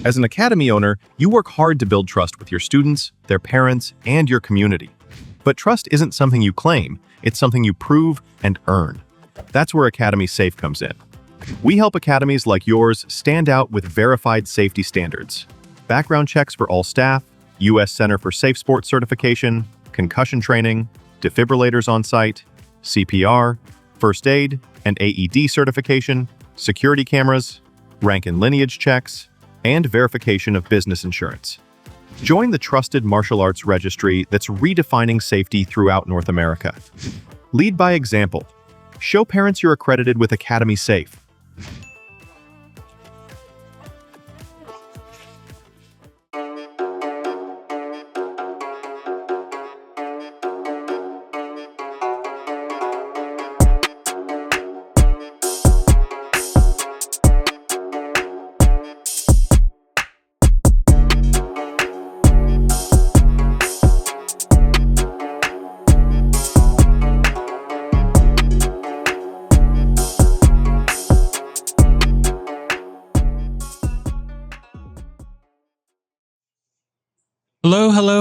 As an academy owner, you work hard to build trust with your students, their parents, and your community. But trust isn't something you claim, it's something you prove and earn. That's where Academy Safe comes in. We help academies like yours stand out with verified safety standards. Background checks for all staff, U.S. Center for Safe Sports certification, concussion training, defibrillators on site, CPR, first aid and AED certification, security cameras, rank and lineage checks, and verification of business insurance. Join the trusted martial arts registry that's redefining safety throughout North America. Lead by example. Show parents you're accredited with Academy Safe.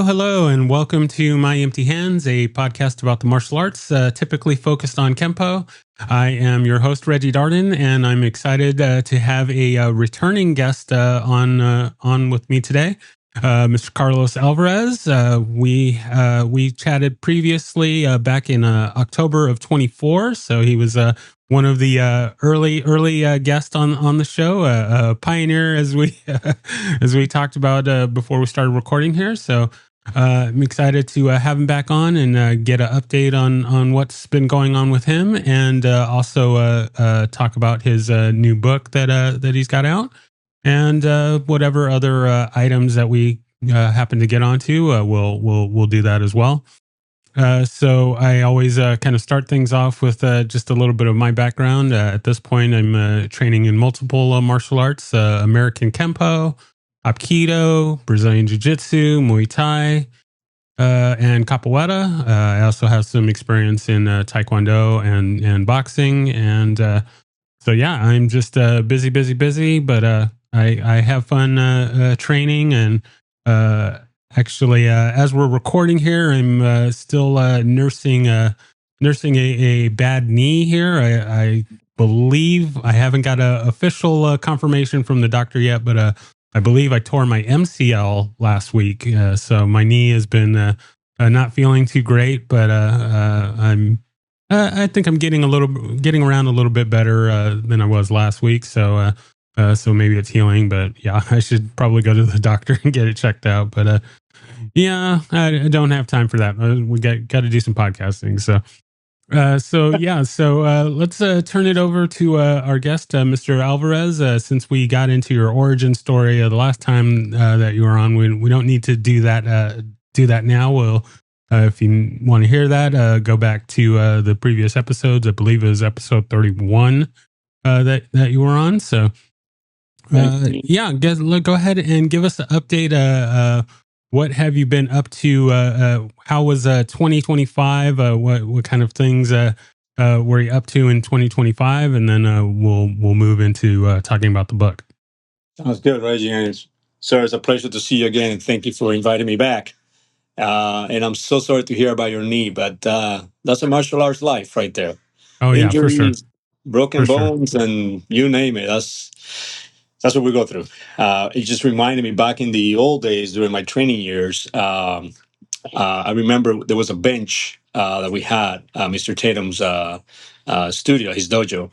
Hello, and welcome to My Empty Hands, a podcast about the martial arts, typically focused on Kempo. I am your host, Reggie Darden, and I'm excited to have a returning guest on with me today, Mr. Carlos Alvarez. We chatted previously back in October of 24, so he was one of the early guests on the show, pioneer as we as we talked about before we started recording here. So I'm excited to have him back on and get an update on what's been going on with him, and also talk about his new book that he's got out, and whatever other items that we happen to get onto. We'll do that as well. So I always kind of start things off with just a little bit of my background. At this point, I'm training in multiple martial arts: American Kempo, Aikido, Brazilian Jiu-Jitsu, Muay Thai, and Capoeira. I also have some experience in Taekwondo and boxing. And so, yeah, I'm just busy, but I have fun training. And actually, as we're recording here, I'm still nursing a bad knee here. I believe I haven't got an official confirmation from the doctor yet, but I believe I tore my MCL last week, so my knee has been not feeling too great. But I think I'm getting around a little bit better than I was last week. So maybe it's healing. But yeah, I should probably go to the doctor and get it checked out. But yeah, I don't have time for that. We got to do some podcasting. So let's turn it over to our guest, Mr. Alvarez. Since we got into your origin story the last time that you were on, we don't need to do that now. We'll, if you want to hear that, go back to the previous episodes. I believe it was episode 31 that you were on. So yeah, go ahead and give us an update. What have you been up to? How was 2025? What kind of things were you up to in 2025? And then we'll move into talking about the book. Sounds good, Reggie. And sir, it's a pleasure to see you again. Thank you for inviting me back. And I'm so sorry to hear about your knee, but that's a martial arts life right there. Oh yeah, Injuries, for sure. broken bones, and you name it. That's what we go through. It just reminded me back in the old days during my training years. I remember there was a bench that we had, Mr. Tatum's studio, his dojo.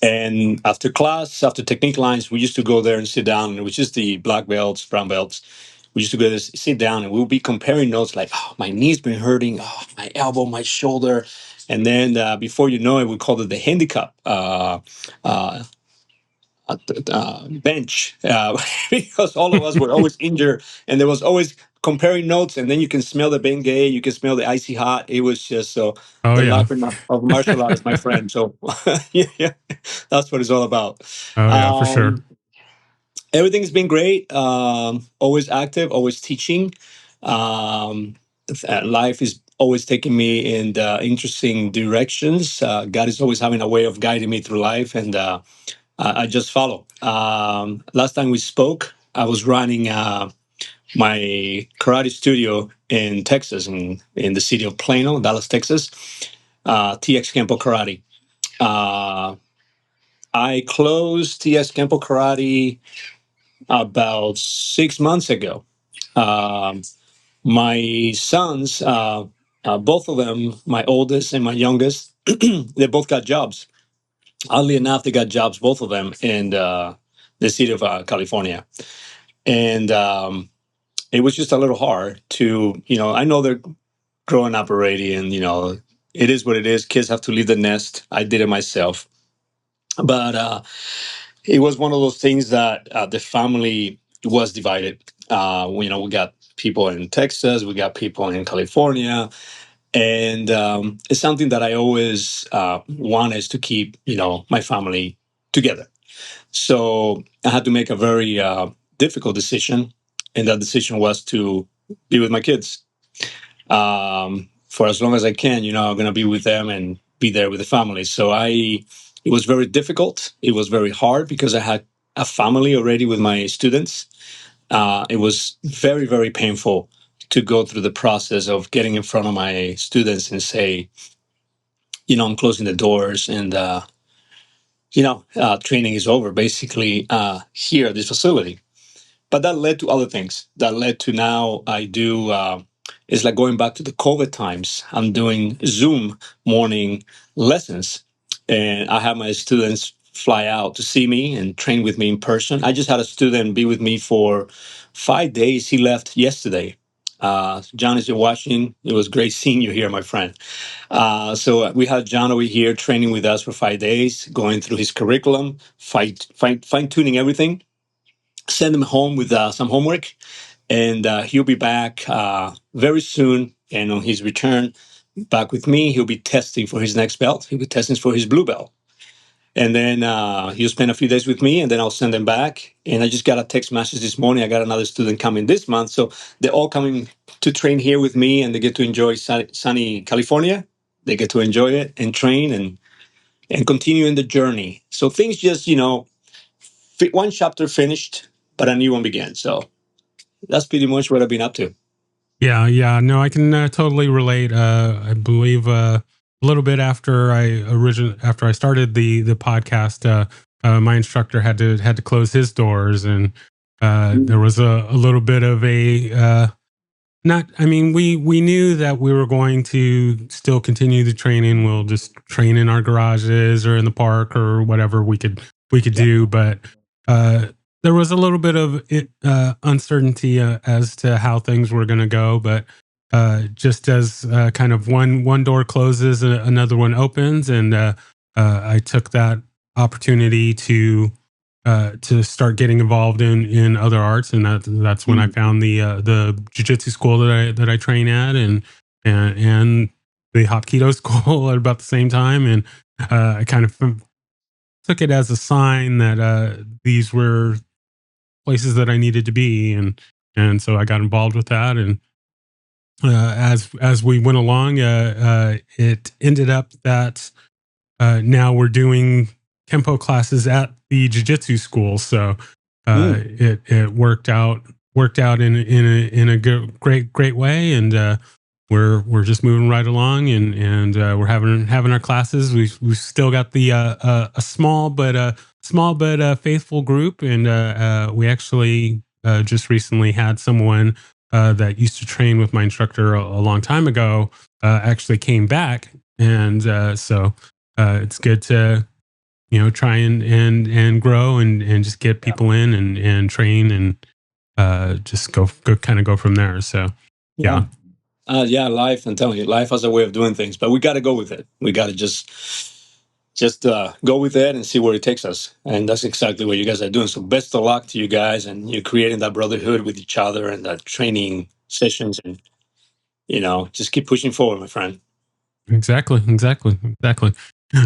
And after class, after technique lines, we used to go there and sit down. And it was just the black belts, brown belts. We used to go there, sit down, and we'll be comparing notes like, oh, my knee's been hurting, oh, my elbow, my shoulder. And then before you know it, we called it the handicap bench because all of us were always injured, and there was always comparing notes, and then you can smell the Bengay, you can smell the icy hot. It was just the life of martial arts, my friend. So yeah, that's what it's all about. Oh yeah, for sure. Everything's been great. Always active, always teaching. Life is always taking me in interesting directions. God is always having a way of guiding me through life, and I just follow. Last time we spoke, I was running my karate studio in Texas, in the city of Plano, Dallas, Texas, TX Campo Karate. I closed TX Campo Karate about 6 months ago. Um, my sons, both of them, my oldest and my youngest, they both got jobs. Oddly enough, they got jobs, both of them, in the city of California. And it was just a little hard to, I know they're growing up already, and, it is what it is. Kids have to leave the nest. I did it myself. But it was one of those things that the family was divided. We got people in Texas, we got people in California, and it's something that I always wanted to keep, my family together. So I had to make a very difficult decision, and that decision was to be with my kids for as long as I can. I'm going to be with them and be there with the family. So it was very difficult. It was very hard because I had a family already with my students. It was very, very painful to go through the process of getting in front of my students and say, I'm closing the doors, and training is over basically here at this facility. But that led to other things. That led to now I do. It's like going back to the COVID times. I'm doing Zoom morning lessons, and I have my students fly out to see me and train with me in person. I just had a student be with me for 5 days. He left yesterday. John, is you're watching, it was great seeing you here, my friend. So we had John over here training with us for 5 days, going through his curriculum, fine tuning everything. Send him home with some homework, and he'll be back very soon. And on his return back with me, he'll be testing for his next belt. He'll be testing for his blue belt. And then he'll spend a few days with me, and then I'll send him back. And I just got a text message this morning. I got another student coming this month. So they're all coming to train here with me, and they get to enjoy sunny California. They get to enjoy it and train and continue in the journey. So things just, one chapter finished, but a new one began. So that's pretty much what I've been up to. Yeah. No, I can totally relate. I believe a little bit after I started the podcast, my instructor had to close his doors, and there was a little bit of a not. I mean, we knew that we were going to still continue the training. We'll just train in our garages or in the park or whatever we could do, but there was a little bit of uncertainty as to how things were going to go. But just as kind of one door closes, another one opens, and I took that opportunity to start getting involved in other arts, and that's when I found the jiu-jitsu school that I train at, and the Hapkido school at about the same time, and I kind of took it as a sign that these were places that I needed to be, and so I got involved with that, and as we went along, it ended up that now we're doing Kempo classes at the jiu-jitsu school, so it worked out in a great way, and we're just moving right along, and we're having our classes. We've still got the a small but faithful group, and we actually just recently had someone that used to train with my instructor a long time ago actually came back, and so it's good to try and grow and just get people in and train and just go kind of go from there. So yeah. Life. I'm telling you, life has a way of doing things, but we got to go with it. We got to just go with it and see where it takes us. And that's exactly what you guys are doing. So best of luck to you guys, and you're creating that brotherhood with each other and that training sessions, and just keep pushing forward, my friend. Exactly.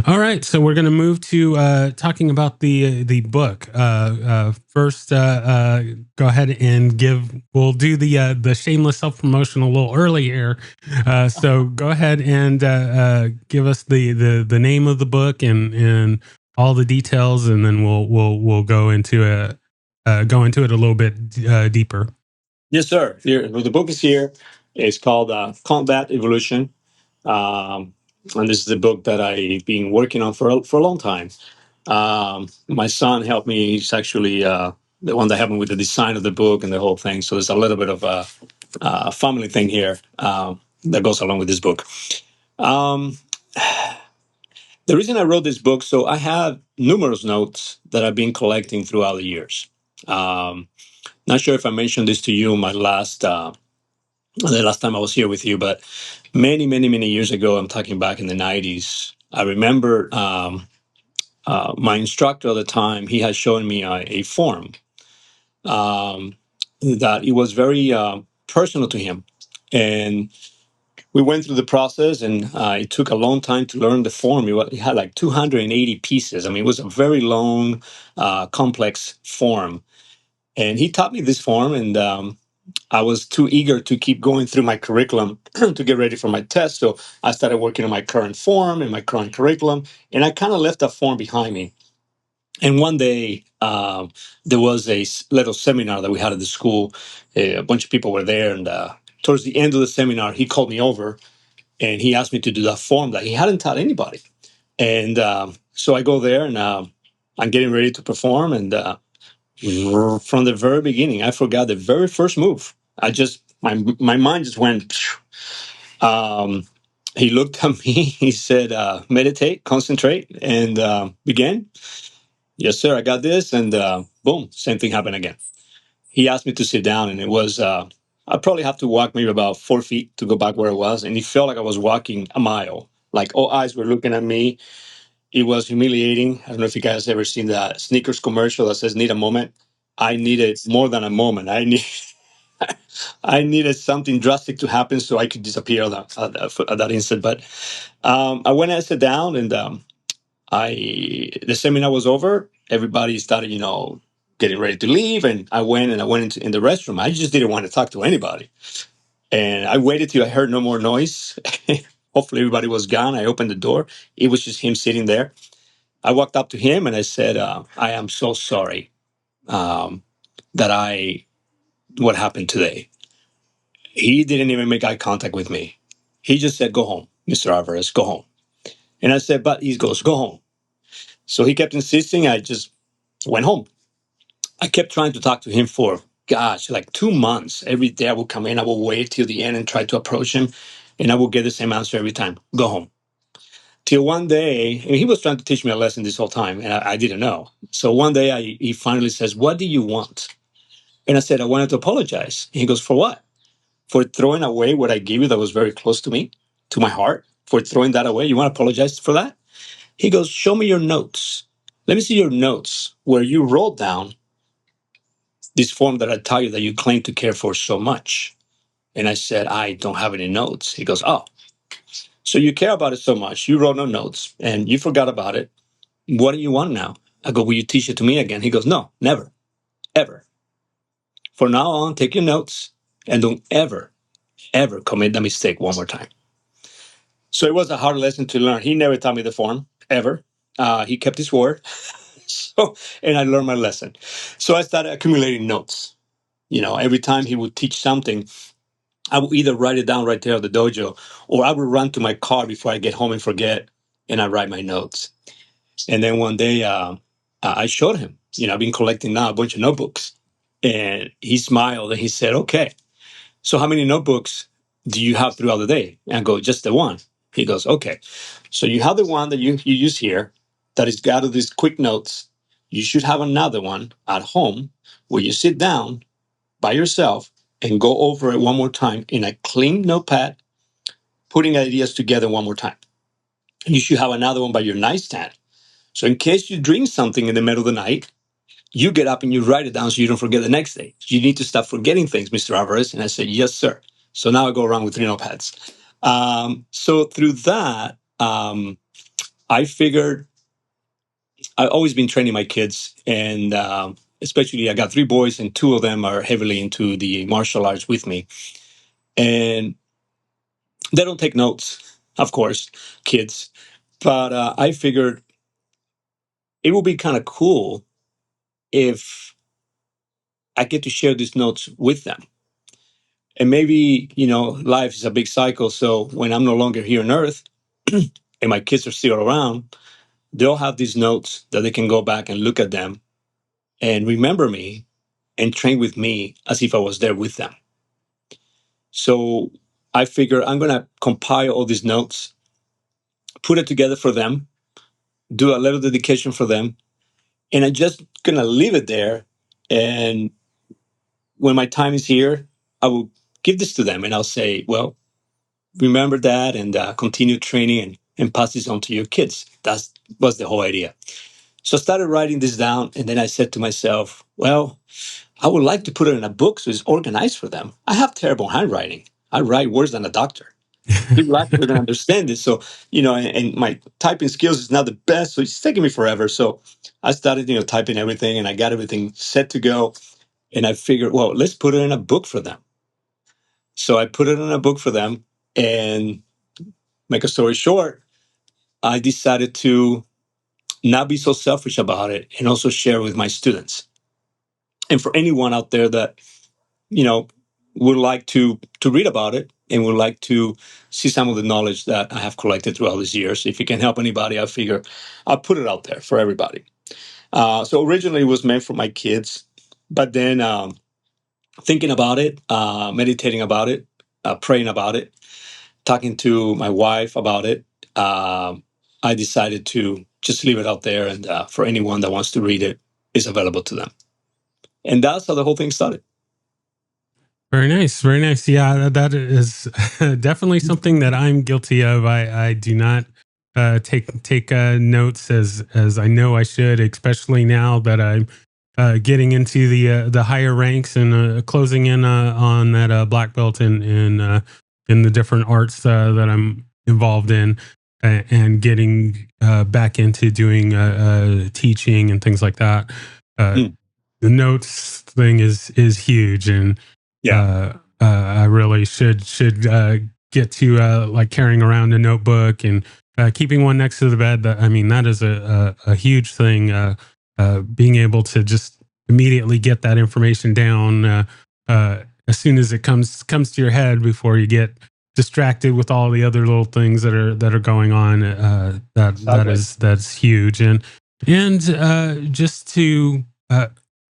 All right, so we're going to move to talking about the book. First, go ahead and we'll do the shameless self promotion a little early here. So go ahead and give us the name of the book and all the details, and then we'll go into it. go into it a little bit deeper. Yes, sir. Here, well, the book is here. It's called Combat Evolution. Um, and this is a book that I've been working on for a long time. My son helped me. He's actually the one that helped me with the design of the book and the whole thing. So there's a little bit of a family thing here that goes along with this book. Um, the reason I wrote this book, so I have numerous notes that I've been collecting throughout the years. Not sure if I mentioned this to you in my the last time I was here with you, but many years ago, I'm talking back in the 90s. I remember my instructor at the time, he had shown me a form um, that it was very personal to him. And we went through the process, and it took a long time to learn the form. It had like 280 pieces. I mean, it was a very long, complex form. And he taught me this form, and I was too eager to keep going through my curriculum to get ready for my test. So I started working on my current form and my current curriculum, and I kind of left that form behind me. And one day, there was a little seminar that we had at the school. A bunch of people were there, and towards the end of the seminar, he called me over and he asked me to do that form that he hadn't taught anybody. And so I go there, and I'm getting ready to perform, and from the very beginning, I forgot the very first move. I just my mind just went. Phew. He looked at me. He said, "Meditate, concentrate," and began. Yes, sir. I got this, and boom, same thing happened again. He asked me to sit down, and it was. I probably have to walk maybe about 4 feet to go back where I was, and it felt like I was walking a mile. Like all eyes were looking at me. It was humiliating. I don't know if you guys ever seen that sneakers commercial that says "Need a moment." I needed more than a moment. I needed something drastic to happen so I could disappear at that instant. But I went and sat down, and the seminar was over. Everybody started, getting ready to leave, and I went in the restroom. I just didn't want to talk to anybody, and I waited till I heard no more noise. Hopefully, everybody was gone. I opened the door. It was just him sitting there. I walked up to him and I said, "I am so sorry um, that what happened today." He didn't even make eye contact with me. He just said, "Go home, Mr. Alvarez, go home." And I said, "But," he goes, "Go home." So he kept insisting. I just went home. I kept trying to talk to him for, gosh, like 2 months. Every day I would come in, I would wait till the end and try to approach him. And I would get the same answer every time: go home. Till one day, and he was trying to teach me a lesson this whole time, and I didn't know. So one day he finally says, "What do you want?" And I said, "I wanted to apologize." And he goes, "For what?" "For throwing away what I gave you that was very close to me, to my heart, for throwing that away. You want to apologize for that?" He goes, "Show me your notes. Let me see your notes where you wrote down this form that I tell you that you claim to care for so much." And I said, "I don't have any notes." He goes, "Oh, so you care about it so much. You wrote no notes and you forgot about it. What do you want now?" I go, "Will you teach it to me again?" He goes, "No, never, ever. From now on, take your notes and don't ever commit that mistake one more time." So it was a hard lesson to learn. He never taught me the form, ever. He kept his word. So, and I learned my lesson. So I started accumulating notes. Every time he would teach something, I would either write it down right there at the dojo, or I would run to my car before I get home and forget, and I write my notes. And then one day, I showed him. I've been collecting now a bunch of notebooks, and he smiled and he said, "Okay, so how many notebooks do you have throughout the day?" And I go, "Just the one." He goes, "Okay, so you have the one that you use here that is got all these quick notes. You should have another one at home where you sit down by yourself and go over it one more time in a clean notepad, putting ideas together one more time. You should have another one by your nightstand. So in case you drink something in the middle of the night, you get up and you write it down so you don't forget the next day. You need to stop forgetting things, Mr. Alvarez." And I said, "Yes, sir." So now I go around with 3 notepads. So through that, I figured I've always been training my kids, and especially I got 3 boys, and 2 of them are heavily into the martial arts with me. And they don't take notes, of course, kids. But I figured it would be kind of cool if I get to share these notes with them. And maybe, life is a big cycle. So when I'm no longer here on Earth and my kids are still around, they'll have these notes that they can go back and look at them and remember me and train with me as if I was there with them. So I figure I'm going to compile all these notes, put it together for them, do a little dedication for them, and I'm just going to leave it there. And when my time is here, I will give this to them and I'll say, well, remember that and continue training and pass this on to your kids. That was the whole idea. So I started writing this down, and then I said to myself, well, I would like to put it in a book so it's organized for them. I have terrible handwriting. I write worse than a doctor. People actually don't understand this. So, and my typing skills is not the best. So it's taking me forever. So I started, typing everything, and I got everything set to go. And I figured, well, let's put it in a book for them. So I put it in a book for them, and make a story short, I decided to not be so selfish about it and also share with my students. And for anyone out there that, you know, would like to read about it and would like to see some of the knowledge that I have collected throughout these years, if it can help anybody, I figure I'll put it out there for everybody. So originally it was meant for my kids, but then thinking about it, meditating about it, praying about it, talking to my wife about it, I decided to just leave it out there, and for anyone that wants to read it, it's available to them. And that's how the whole thing started. Very nice, very nice. Yeah, that is definitely something that I'm guilty of. I do not take notes as I know I should, especially now that I'm getting into the higher ranks and closing in on that black belt in the different arts that I'm involved in, and getting back into doing teaching and things like that. Mm. The notes thing is huge, and Yeah, I really should get to like carrying around a notebook and keeping one next to the bed. I mean, that is a huge thing. Being able to just immediately get that information down as soon as it comes to your head before you get distracted with all the other little things that are going on. exactly. That's huge, and just to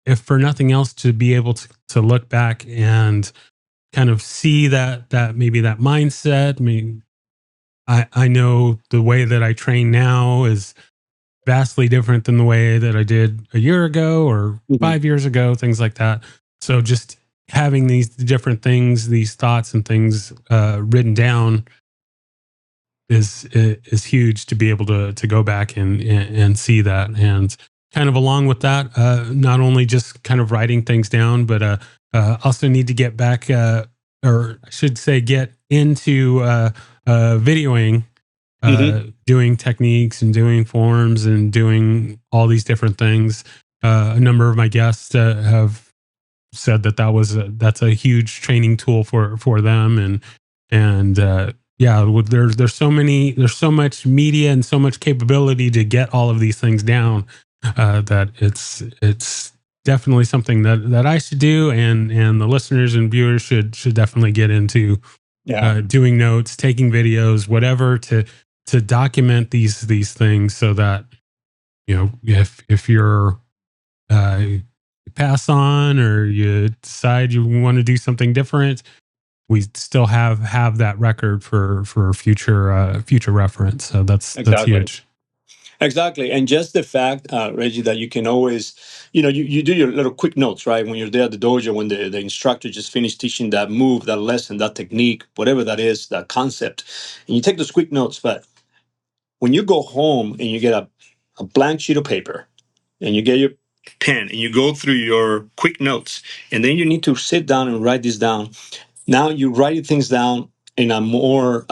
if for nothing else, to be able to look back and kind of see that maybe that mindset. I mean, I know the way that I train now is vastly different than the way that I did a year ago or Mhm. 5 years ago, things like that. So just having these different things, these thoughts and things written down is huge, to be able to go back and see that. And kind of along with that, not only just kind of writing things down, but also need to get back, or I should say get into videoing, Mhm. doing techniques and doing forms and doing all these different things. A number of my guests have said that's a huge training tool for them, and yeah, there's so much media and so much capability to get all of these things down, that it's definitely something that I should do, and the listeners and viewers should definitely get into Yeah, doing notes, taking videos, whatever, to document these things, so that if you're uh, pass on or you decide you want to do something different, we still have that record for future reference. So that's exactly. huge. Exactly. And just the fact, Reggie, that you can always, you do your little quick notes, right? When you're there at the dojo, when the instructor just finished teaching that move, that lesson, that technique, whatever that is, that concept, and you take those quick notes. But when you go home and you get a blank sheet of paper and you get your pen and you go through your quick notes, and then you need to sit down and write this down. Now you write things down in a more,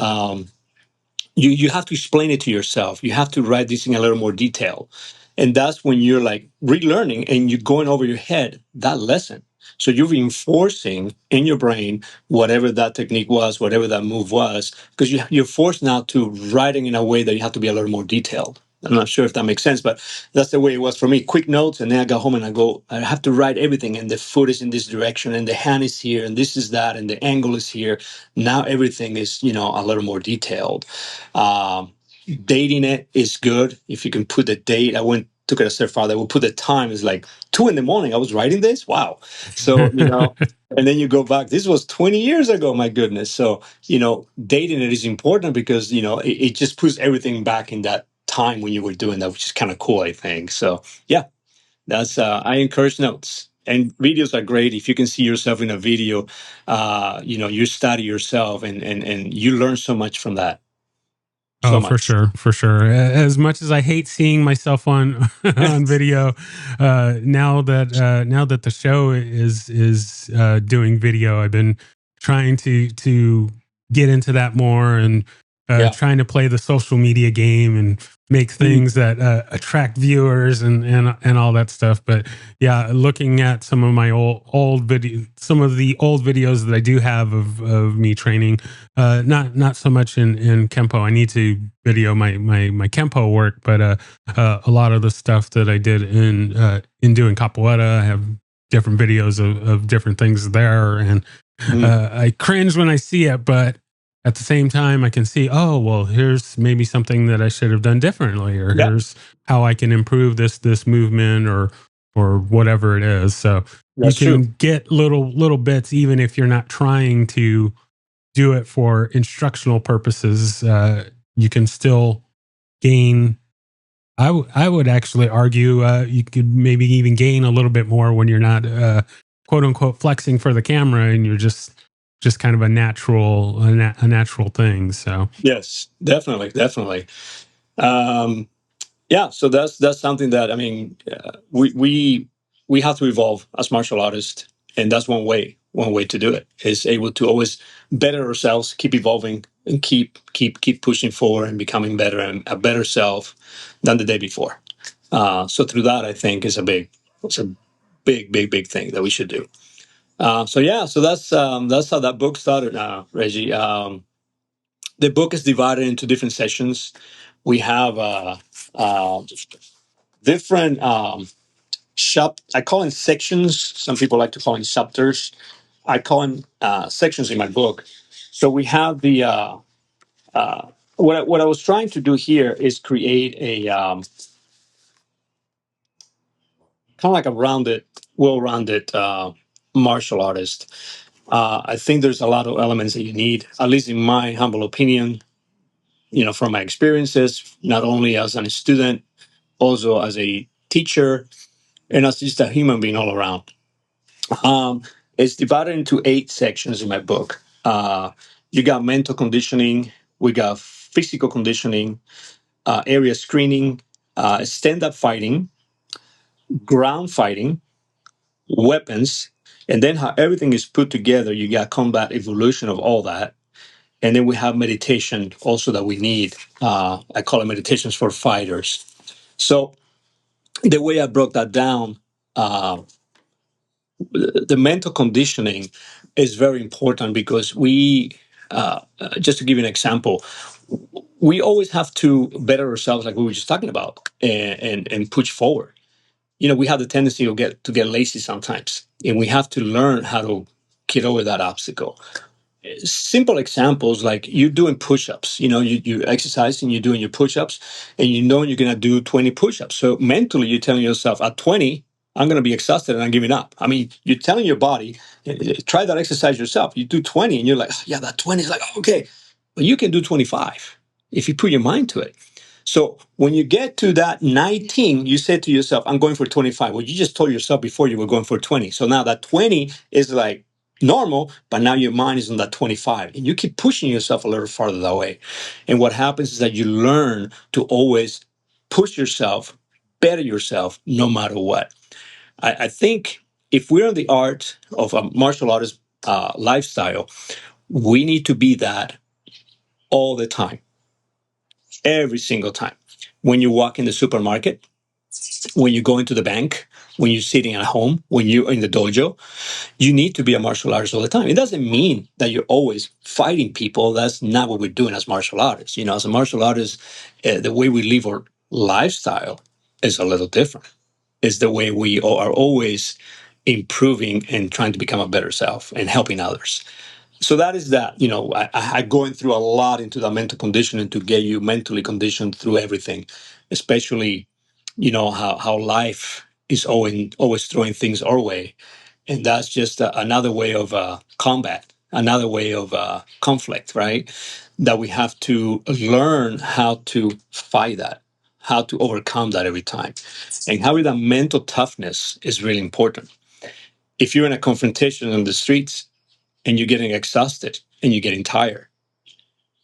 you have to explain it to yourself. You have to write this in a little more detail. And that's when you're like relearning and you're going over your head that lesson. So you're reinforcing in your brain whatever that technique was, whatever that move was, because you're forced now to writing in a way that you have to be a little more detailed. I'm not sure if that makes sense, but that's the way it was for me. Quick notes, and then I got home and I have to write everything, and the foot is in this direction, and the hand is here, and this is that, and the angle is here. Now everything is, a little more detailed. Um, Dating it is good if you can put the date. Took it a step farther. We'll put the time is like 2 a.m. I was writing this. Wow. So, and then you go back. This was 20 years ago. My goodness. So, dating it is important because, it just puts everything back in that time when you were doing that, which is kind of cool, I think. So, yeah, that's, I encourage notes. And videos are great. If you can see yourself in a video, you study yourself and you learn so much from that. So Oh, for much. sure, for sure. As much as I hate seeing myself on on video, now that the show is doing video, I've been trying to get into that more and Yeah. trying to play the social media game and make things that attract viewers and all that stuff. But yeah, looking at some of my old video, some of the old videos that I do have of me training. Not so much in Kempo. I need to video my Kempo work, but a lot of the stuff that I did in doing capoeira, I have different videos of different things there, and I cringe when I see it, but at the same time, I can see, oh well, here's maybe something that I should have done differently, or Yeah, here's how I can improve this movement, or whatever it is. So you that's true. can get little bits, even if you're not trying to do it for instructional purposes. You can still gain. I would actually argue you could maybe even gain a little bit more when you're not quote unquote flexing for the camera and you're just kind of a natural thing. So Yes, definitely, definitely. Um, yeah, so that's something that we have to evolve as martial artists, and that's one way to do it is able to always better ourselves, keep evolving, and keep pushing forward and becoming better and a better self than the day before. So through that, I think it's a big thing that we should do. So yeah, so that's how that book started, Reggie. The book is divided into different sessions. We have uh, different I call them sections. Some people like to call them chapters. I call them sections in my book. So we have the what I was trying to do here is create a kind of like a well-rounded martial artist. I think there's a lot of elements that you need, at least in my humble opinion, from my experiences, not only as a student, also as a teacher, and as just a human being all around. Um, it's divided into 8 sections in my book. You got mental conditioning, we got physical conditioning, area screening, stand-up fighting, ground fighting, weapons, and then how everything is put together. You got combat evolution of all that. And then we have meditation also that we need. I call it meditations for fighters. So the way I broke that down, the mental conditioning is very important because just to give you an example, we always have to better ourselves, like we were just talking about, and push forward. We have the tendency to get lazy sometimes, and we have to learn how to get over that obstacle. Simple examples like you're doing push-ups, you exercise and you're doing your push-ups, and you're going to do 20 push-ups. So mentally you're telling yourself at 20 I'm going to be exhausted and I'm giving up. I mean, you're telling your body, try that exercise yourself. You do 20 and you're like, yeah, that 20 is like, okay, but you can do 25 if you put your mind to it. So when you get to that 19, you say to yourself, I'm going for 25. Well, you just told yourself before you were going for 20. So now that 20 is like normal, but now your mind is on that 25. And you keep pushing yourself a little farther that way. And what happens is that you learn to always push yourself, better yourself, no matter what. I think if we're in the art of a martial artist lifestyle, we need to be that all the time, every single time. When you walk in the supermarket, when you go into the bank, when you're sitting at home, when you're in the dojo, you need to be a martial artist all the time. It doesn't mean that you're always fighting people. That's not what we're doing as martial artists. As a martial artist, the way we live lifestyle is a little different. It's the way we are always improving and trying to become a better self and helping others. So that is that. I going through a lot into the mental conditioning to get you mentally conditioned through everything, especially how life is always throwing things our way, and that's just another way of combat, another way of conflict, right? That we have to learn how to fight that, how to overcome that every time, and having that mental toughness is really important. If you're in a confrontation on the streets and you're getting exhausted and you're getting tired,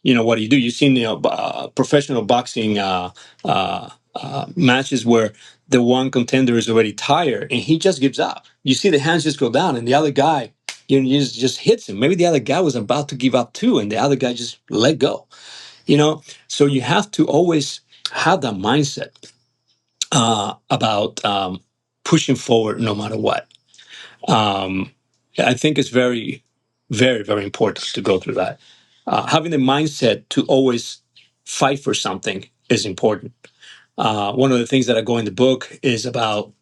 what do? You've seen professional boxing matches where the one contender is already tired and he just gives up. You see the hands just go down, and the other guy, just hits him. Maybe the other guy was about to give up too, and the other guy just let go. So you have to always have that mindset about pushing forward no matter what. Um, I think it's very, very, very important to go through that. Having the mindset to always fight for something is important. One of the things that I go in the book is about.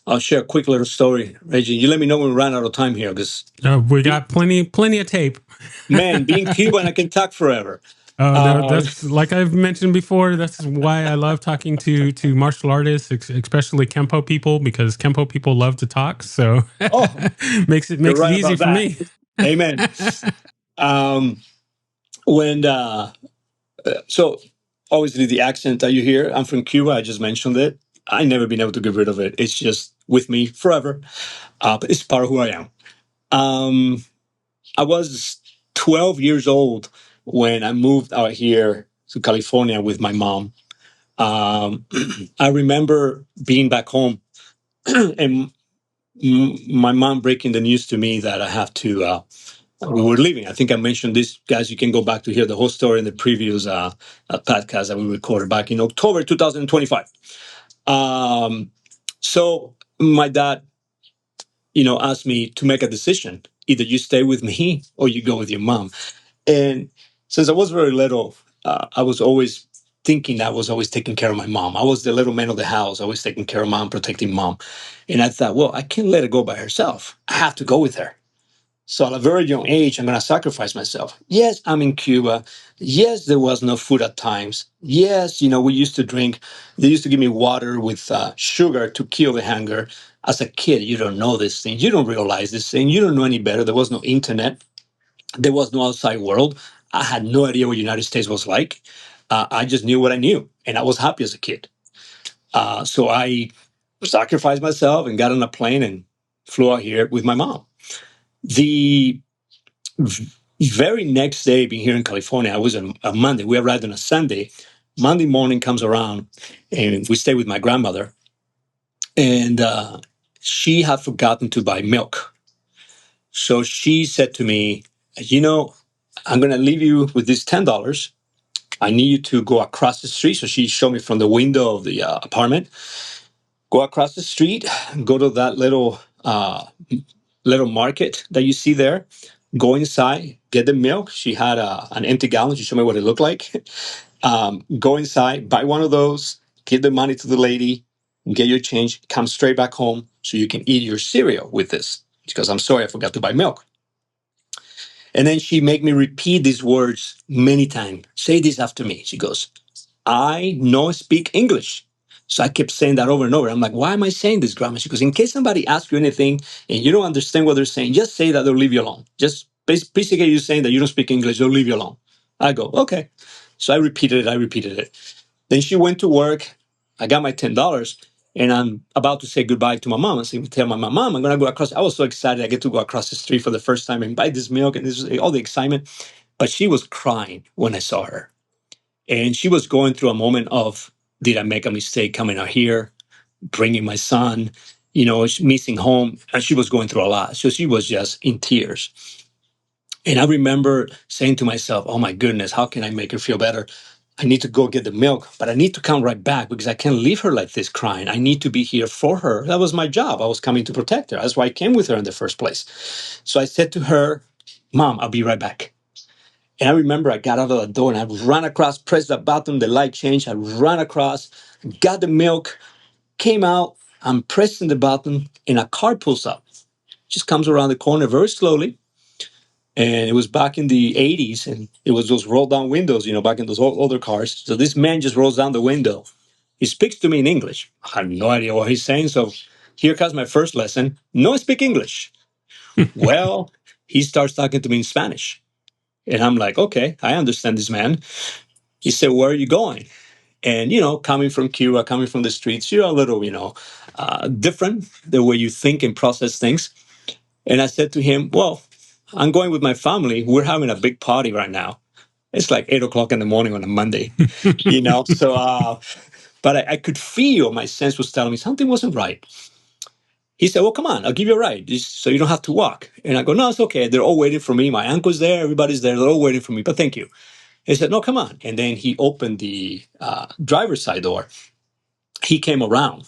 I'll share a quick little story, Reggie. You let me know when we run out of time here, because We got plenty of tape. man, being Cuban, I can talk forever. Oh no, Uh, that's like I've mentioned before. That's why I love talking to martial artists, especially Kempo people, because Kempo people love to talk. So oh, makes it you're right easy about for that. me. Amen. Um, when so obviously the accent that you hear, I'm from Cuba. I just mentioned it. I never been able to get rid of it. It's just with me forever. But it's part of who I am. Um, I was 12 years old when I moved out here to California with my mom. Um, I remember being back home and my mom breaking the news to me that I have to. We were leaving. I think I mentioned this, guys. You can go back to hear the whole story in the previous podcast that we recorded back in October 2025. Um, so my dad, asked me to make a decision. Either you stay with me or you go with your mom. And since I was very little, I was always thinking I was always taking care of my mom. I was the little man of the house, always taking care of mom, protecting mom. And I thought, well, I can't let her go by herself. I have to go with her. So at a very young age, I'm going to sacrifice myself. Yes, I'm in Cuba. Yes, there was no food at times. Yes, we used to drink. They used to give me water with sugar to kill the hunger. As a kid, you don't know this thing. You don't realize this thing. You don't know any better. There was no internet. There was no outside world. I had no idea what United States was like. I just knew what I knew, and I was happy as a kid. So I sacrificed myself and got on a plane and flew out here with my mom. The very next day, being here in California, I was on a Monday. We arrived on a Sunday. Monday morning comes around, and we stay with my grandmother, and she had forgotten to buy milk. So she said to me, I'm going to leave you with this $10. I need you to go across the street. So she showed me from the window of the apartment. Go across the street, go to that little market that you see there. Go inside, get the milk. She had an empty gallon. She showed me what it looked like. Go inside, buy one of those, give the money to the lady, get your change, come straight back home so you can eat your cereal with this. Because I'm sorry, I forgot to buy milk. And then she made me repeat these words many times. Say this after me. She goes, I know speak English. So I kept saying that over and over. I'm like, why am I saying this, Grandma? She goes, in case somebody asks you anything and you don't understand what they're saying, just say that they'll leave you alone. Just basically you saying that you don't speak English, they'll leave you alone. I go, okay. So I repeated it. Then she went to work. I got my $10 and I'm about to say goodbye to my mom. I say, tell my mom, I'm going to go across. I was so excited. I get to go across the street for the first time and buy this milk and all the excitement. But she was crying when I saw her. And she was going through a moment of, did I make a mistake coming out here, bringing my son, missing home? And she was going through a lot. So she was just in tears. And I remember saying to myself, oh my goodness, how can I make her feel better? I need to go get the milk, but I need to come right back because I can't leave her like this crying. I need to be here for her. That was my job. I was coming to protect her. That's why I came with her in the first place. So I said to her, Mom, I'll be right back. And I remember I got out of the door and I ran across, pressed the button, the light changed. I ran across, got the milk, came out, I'm pressing the button, and a car pulls up. Just comes around the corner very slowly. And it was back in the 80s, and it was those roll down windows, back in those older cars. So this man just rolls down the window. He speaks to me in English. I have no idea what he's saying. So here comes my first lesson. No, I speak English. Well, he starts talking to me in Spanish. And I'm like, okay, I understand this man. He said, where are you going? And, coming from Cuba, coming from the streets, you're a little, different the way you think and process things. And I said to him, well, I'm going with my family. We're having a big party right now. It's like 8 o'clock in the morning on a Monday, So, but I could feel my sense was telling me something wasn't right. He said, well, come on, I'll give you a ride so you don't have to walk. And I go, no, it's okay. They're all waiting for me. My uncle's there. Everybody's there. They're all waiting for me. But thank you. He said, no, come on. And then he opened the driver's side door. He came around.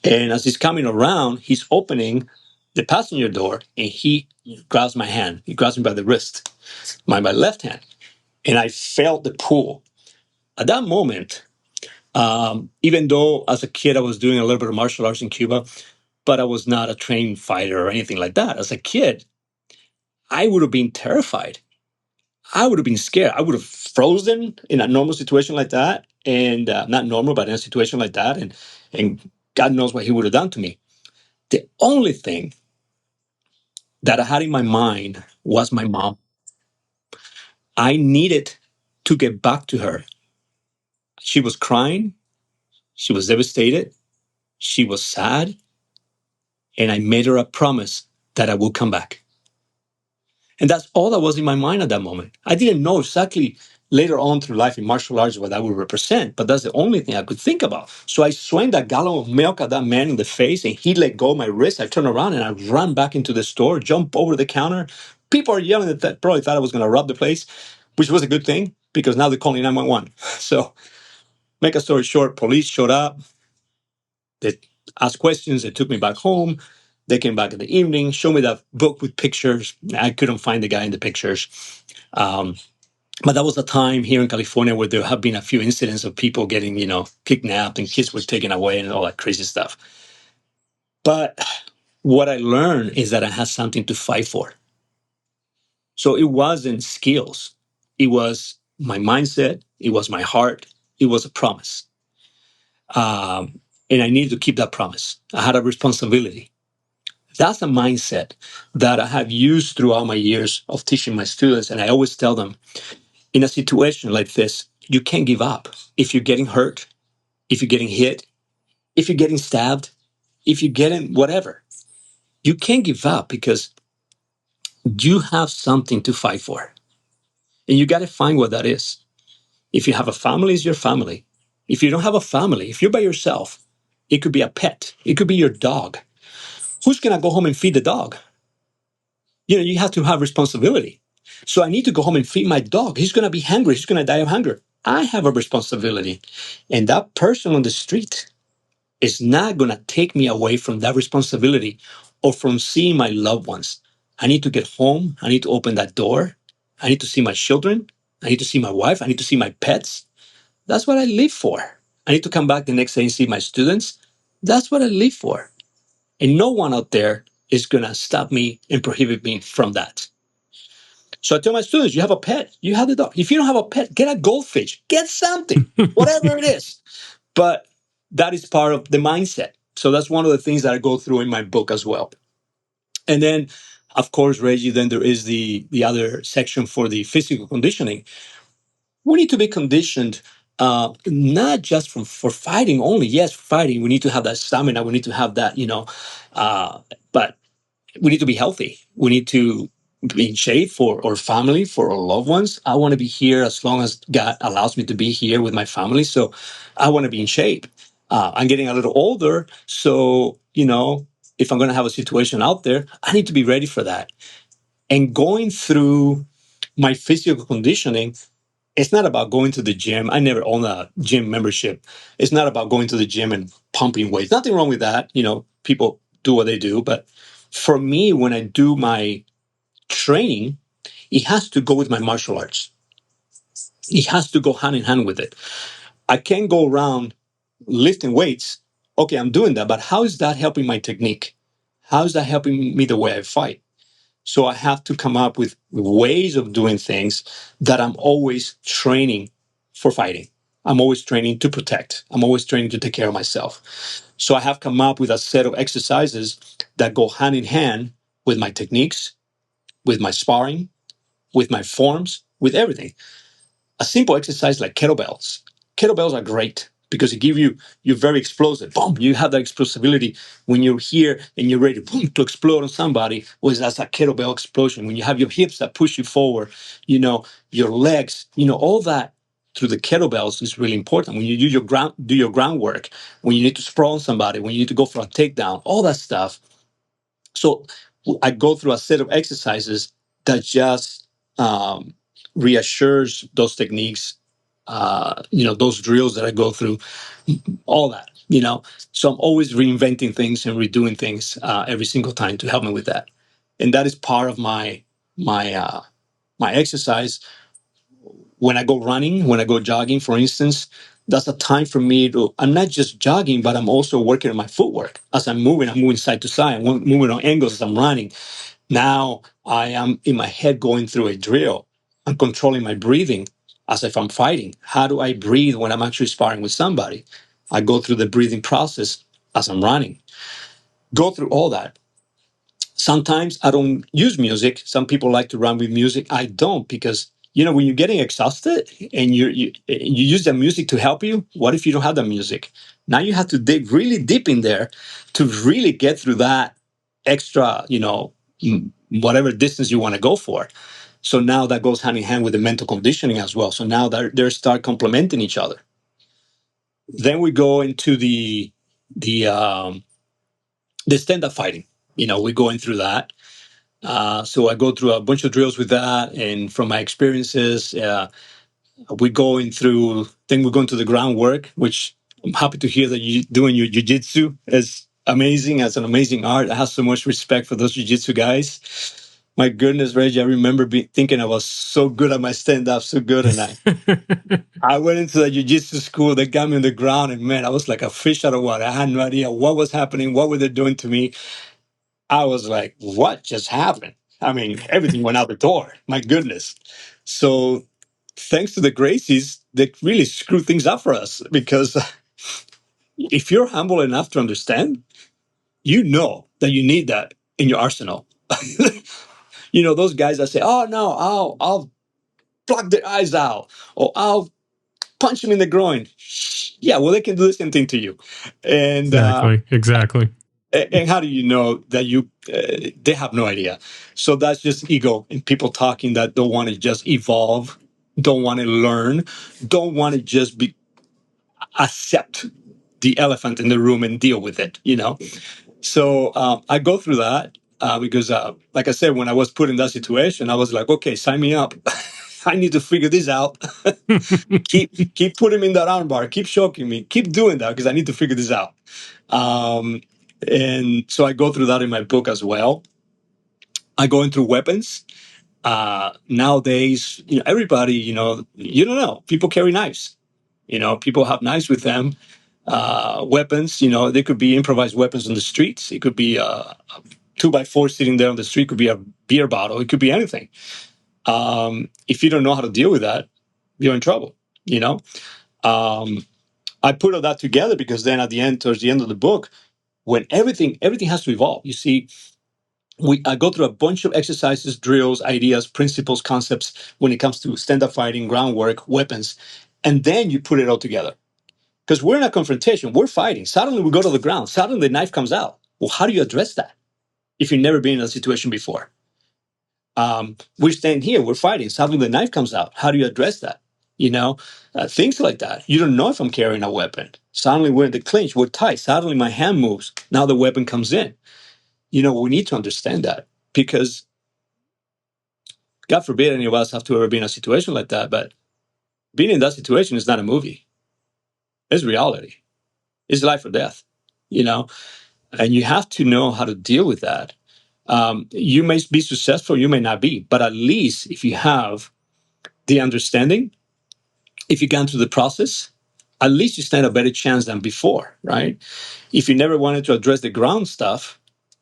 And as he's coming around, he's opening the passenger door and he grabs my hand. He grabs me by the wrist, my left hand. And I felt the pull. At that moment, even though as a kid I was doing a little bit of martial arts in Cuba, but I was not a trained fighter or anything like that. As a kid, I would have been terrified. I would have been scared. I would have frozen in a normal situation like that, and not normal, but in a situation like that, and God knows what he would have done to me. The only thing that I had in my mind was my mom. I needed to get back to her. She was crying. She was devastated. She was sad. And I made her a promise that I would come back. And that's all that was in my mind at that moment. I didn't know exactly later on through life in martial arts what that would represent, but that's the only thing I could think about. So I swung that gallon of milk at that man in the face, and he let go of my wrist. I turned around and I ran back into the store, jumped over the counter. People are yelling at that, probably thought I was going to rob the place, which was a good thing because now they're calling 911. So, make a story short, police showed up. They asked questions. They took me back home. They came back in the evening, showed me that book with pictures. I couldn't find the guy in the pictures. Um, but that was a time here in California where there have been a few incidents of people getting, kidnapped and kids were taken away and all that crazy stuff. But what I learned is that I had something to fight for. So it wasn't skills. It was my mindset. It was my heart. It was a promise. And I needed to keep that promise. I had a responsibility. That's a mindset that I have used throughout my years of teaching my students. And I always tell them, in a situation like this, you can't give up. If you're getting hurt, if you're getting hit, if you're getting stabbed, if you're getting whatever, you can't give up because you have something to fight for. And you got to find what that is. If you have a family, it's your family. If you don't have a family, if you're by yourself, it could be a pet. It could be your dog. Who's going to go home and feed the dog? You have to have responsibility. So I need to go home and feed my dog. He's going to be hungry. He's going to die of hunger. I have a responsibility. And that person on the street is not going to take me away from that responsibility or from seeing my loved ones. I need to get home. I need to open that door. I need to see my children. I need to see my wife. I need to see my pets. That's what I live for. I need to come back the next day and see my students. That's what I live for. And no one out there is going to stop me and prohibit me from that. So I tell my students, you have a pet, you have the dog. If you don't have a pet, get a goldfish, get something, whatever it is. But that is part of the mindset. So that's one of the things that I go through in my book as well. And then, of course, Reggie, then there is the other section for the physical conditioning. We need to be conditioned not just for fighting only. Yes, fighting, we need to have that stamina. We need to have that, but we need to be healthy. We need to be in shape for our family, for our loved ones. I want to be here as long as God allows me to be here with my family. So I want to be in shape. I'm getting a little older. So, if I'm going to have a situation out there, I need to be ready for that. And going through my physical conditioning, it's not about going to the gym. I never owned a gym membership. It's not about going to the gym and pumping weights. Nothing wrong with that. People do what they do. But for me, when I do my training, it has to go with my martial arts. It has to go hand in hand with it. I can't go around lifting weights. Okay, I'm doing that, but how is that helping my technique? How is that helping me the way I fight? So I have to come up with ways of doing things that I'm always training for fighting. I'm always training to protect. I'm always training to take care of myself. So I have come up with a set of exercises that go hand in hand with my techniques, with my sparring, with my forms, with everything. A simple exercise like kettlebells. Kettlebells are great because they give you, you're very explosive. Boom, you have that explosibility when you're here and you're ready boom, to explode on somebody. Well, that's a kettlebell explosion. When you have your hips that push you forward, your legs, all that through the kettlebells is really important. When you do your groundwork, when you need to sprawl on somebody, when you need to go for a takedown, all that stuff. So I go through a set of exercises that just reassures those techniques, those drills that I go through, all that, So I'm always reinventing things and redoing things every single time to help me with that. And that is part of my exercise. When I go running, when I go jogging, for instance, that's a time for me to, I'm not just jogging, but I'm also working on my footwork. As I'm moving side to side, I'm moving on angles as I'm running. Now I am in my head going through a drill. I'm controlling my breathing as if I'm fighting. How do I breathe when I'm actually sparring with somebody? I go through the breathing process as I'm running. Go through all that. Sometimes I don't use music. Some people like to run with music. I don't because when you're getting exhausted and you use the music to help you. What if you don't have the music? Now you have to dig really deep in there to really get through that extra, whatever distance you want to go for. So now that goes hand in hand with the mental conditioning as well. So now they start complementing each other. Then we go into the stand-up fighting. We're going through that. So I go through a bunch of drills with that, and from my experiences, we're going through. Then we're going to the groundwork, which I'm happy to hear that you doing your jiu-jitsu is amazing. As an amazing art, I have so much respect for those jiu-jitsu guys. My goodness, Reggie, I remember thinking I was so good at my stand-up, so good, and I went into the jiu-jitsu school. They got me on the ground, and man, I was like a fish out of water. I had no idea what was happening, what were they doing to me. I was like, what just happened? I mean, everything went out the door. My goodness. So thanks to the Gracies, they really screw things up for us because if you're humble enough to understand, you know that you need that in your arsenal. Those guys that say, oh no, I'll block their eyes out or I'll punch them in the groin. Yeah, well, they can do the same thing to you. And Exactly. And how do you know that they have no idea? So that's just ego and people talking that don't want to just evolve, don't want to learn, don't want to just accept the elephant in the room and deal with it. So I go through that because, like I said, when I was put in that situation, I was like, okay, sign me up. I need to figure this out. keep putting me in that armbar, keep choking me, keep doing that because I need to figure this out. And so I go through that in my book as well. I go into weapons. Nowadays, everybody, you don't know. People carry knives. People have knives with them. Weapons, they could be improvised weapons on the streets. It could be a 2x4 sitting there on the street. It could be a beer bottle. It could be anything. If you don't know how to deal with that, you're in trouble. I put all that together because then towards the end of the book, when everything has to evolve. You see, I go through a bunch of exercises, drills, ideas, principles, concepts when it comes to stand-up fighting, groundwork, weapons, and then you put it all together. Because we're in a confrontation, we're fighting. Suddenly we go to the ground. Suddenly the knife comes out. Well, how do you address that if you've never been in a situation before? We're standing here, we're fighting. Suddenly the knife comes out. How do you address that? Things like that. You don't know if I'm carrying a weapon. Suddenly we're in the clinch, we're tight. Suddenly my hand moves. Now the weapon comes in. We need to understand that because God forbid any of us have to ever be in a situation like that. But being in that situation is not a movie. It's reality. It's life or death, and you have to know how to deal with that. You may be successful, you may not be, but at least if you have the understanding, if you gone through the process, at least you stand a better chance than before, right? If you never wanted to address the ground stuff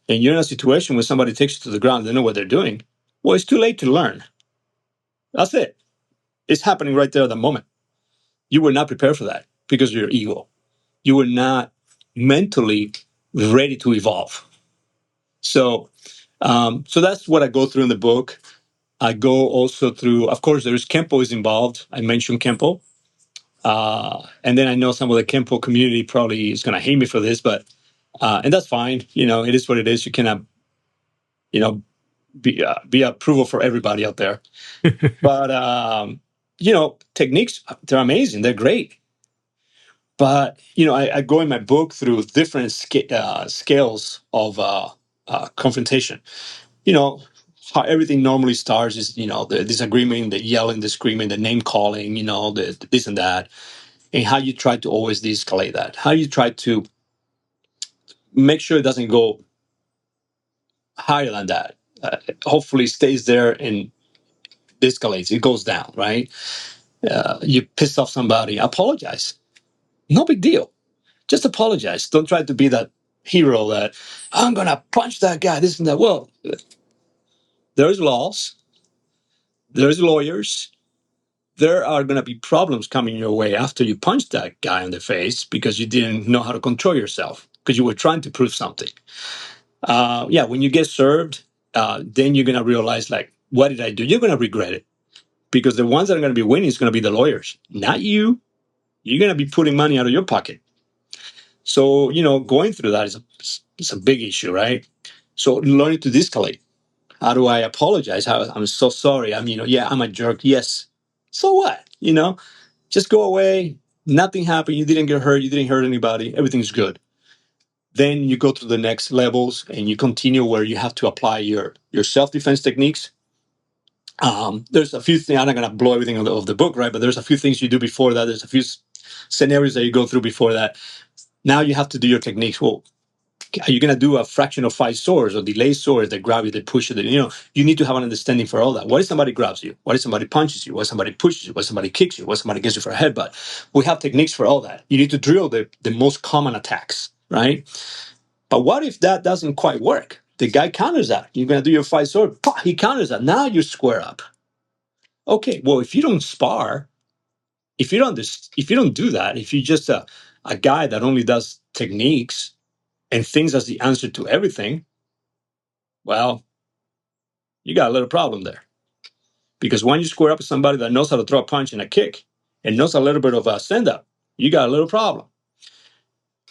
and you're in a situation where somebody takes you to the ground, they know what they're doing, well, it's too late to learn. That's it. It's happening right there at the moment. You were not prepared for that because of your ego. You were not mentally ready to evolve. So that's what I go through in the book. I go also through, of course, there's Kempo is involved. I mentioned Kempo. And then I know some of the Kempo community probably is going to hate me for this, but, and that's fine. It is what it is. You cannot, you know, be approval for everybody out there. But, techniques, they're amazing. They're great. But, I go in my book through different scales of confrontation. You know, how everything normally starts is, the disagreement, the yelling, the screaming, the name calling, the this and that, and how you try to always de-escalate that. How you try to make sure it doesn't go higher than that. Hopefully, it stays there and de-escalates. It goes down, right? You pissed off somebody, apologize. No big deal. Just apologize. Don't try to be that hero that I'm gonna punch that guy, this and that. Well, there's laws, there's lawyers. There are gonna be problems coming your way after you punch that guy in the face because you didn't know how to control yourself because you were trying to prove something. When you get served, then you're gonna realize, like, what did I do? You're gonna regret it because the ones that are gonna be winning is gonna be the lawyers, not you. You're gonna be putting money out of your pocket. So, going through that is a big issue, right? So learning to de-escalate. How do I apologize? I'm so sorry. I'm a jerk. Yes. So what? Just go away. Nothing happened. You didn't get hurt. You didn't hurt anybody. Everything's good. Then you go to the next levels and you continue where you have to apply your self-defense techniques. There's a few things. I'm not going to blow everything of the book, right? But there's a few things you do before that. There's a few scenarios that you go through before that. Now you have to do your techniques. Well, are you going to do a fraction of 5 swords or delay swords that grab you, that push you? You need to have an understanding for all that. What if somebody grabs you? What if somebody punches you? What if somebody pushes you? What if somebody kicks you? What if somebody gets you for a headbutt? We have techniques for all that. You need to drill the most common attacks, right? But what if that doesn't quite work? The guy counters that. You're going to do your 5 sword. He counters that. Now you square up. Okay, well, if you don't spar, if you don't do that, if you're just a guy that only does techniques and thinks that's the answer to everything, well, you got a little problem there. Because when you square up with somebody that knows how to throw a punch and a kick and knows a little bit of a stand up, you got a little problem.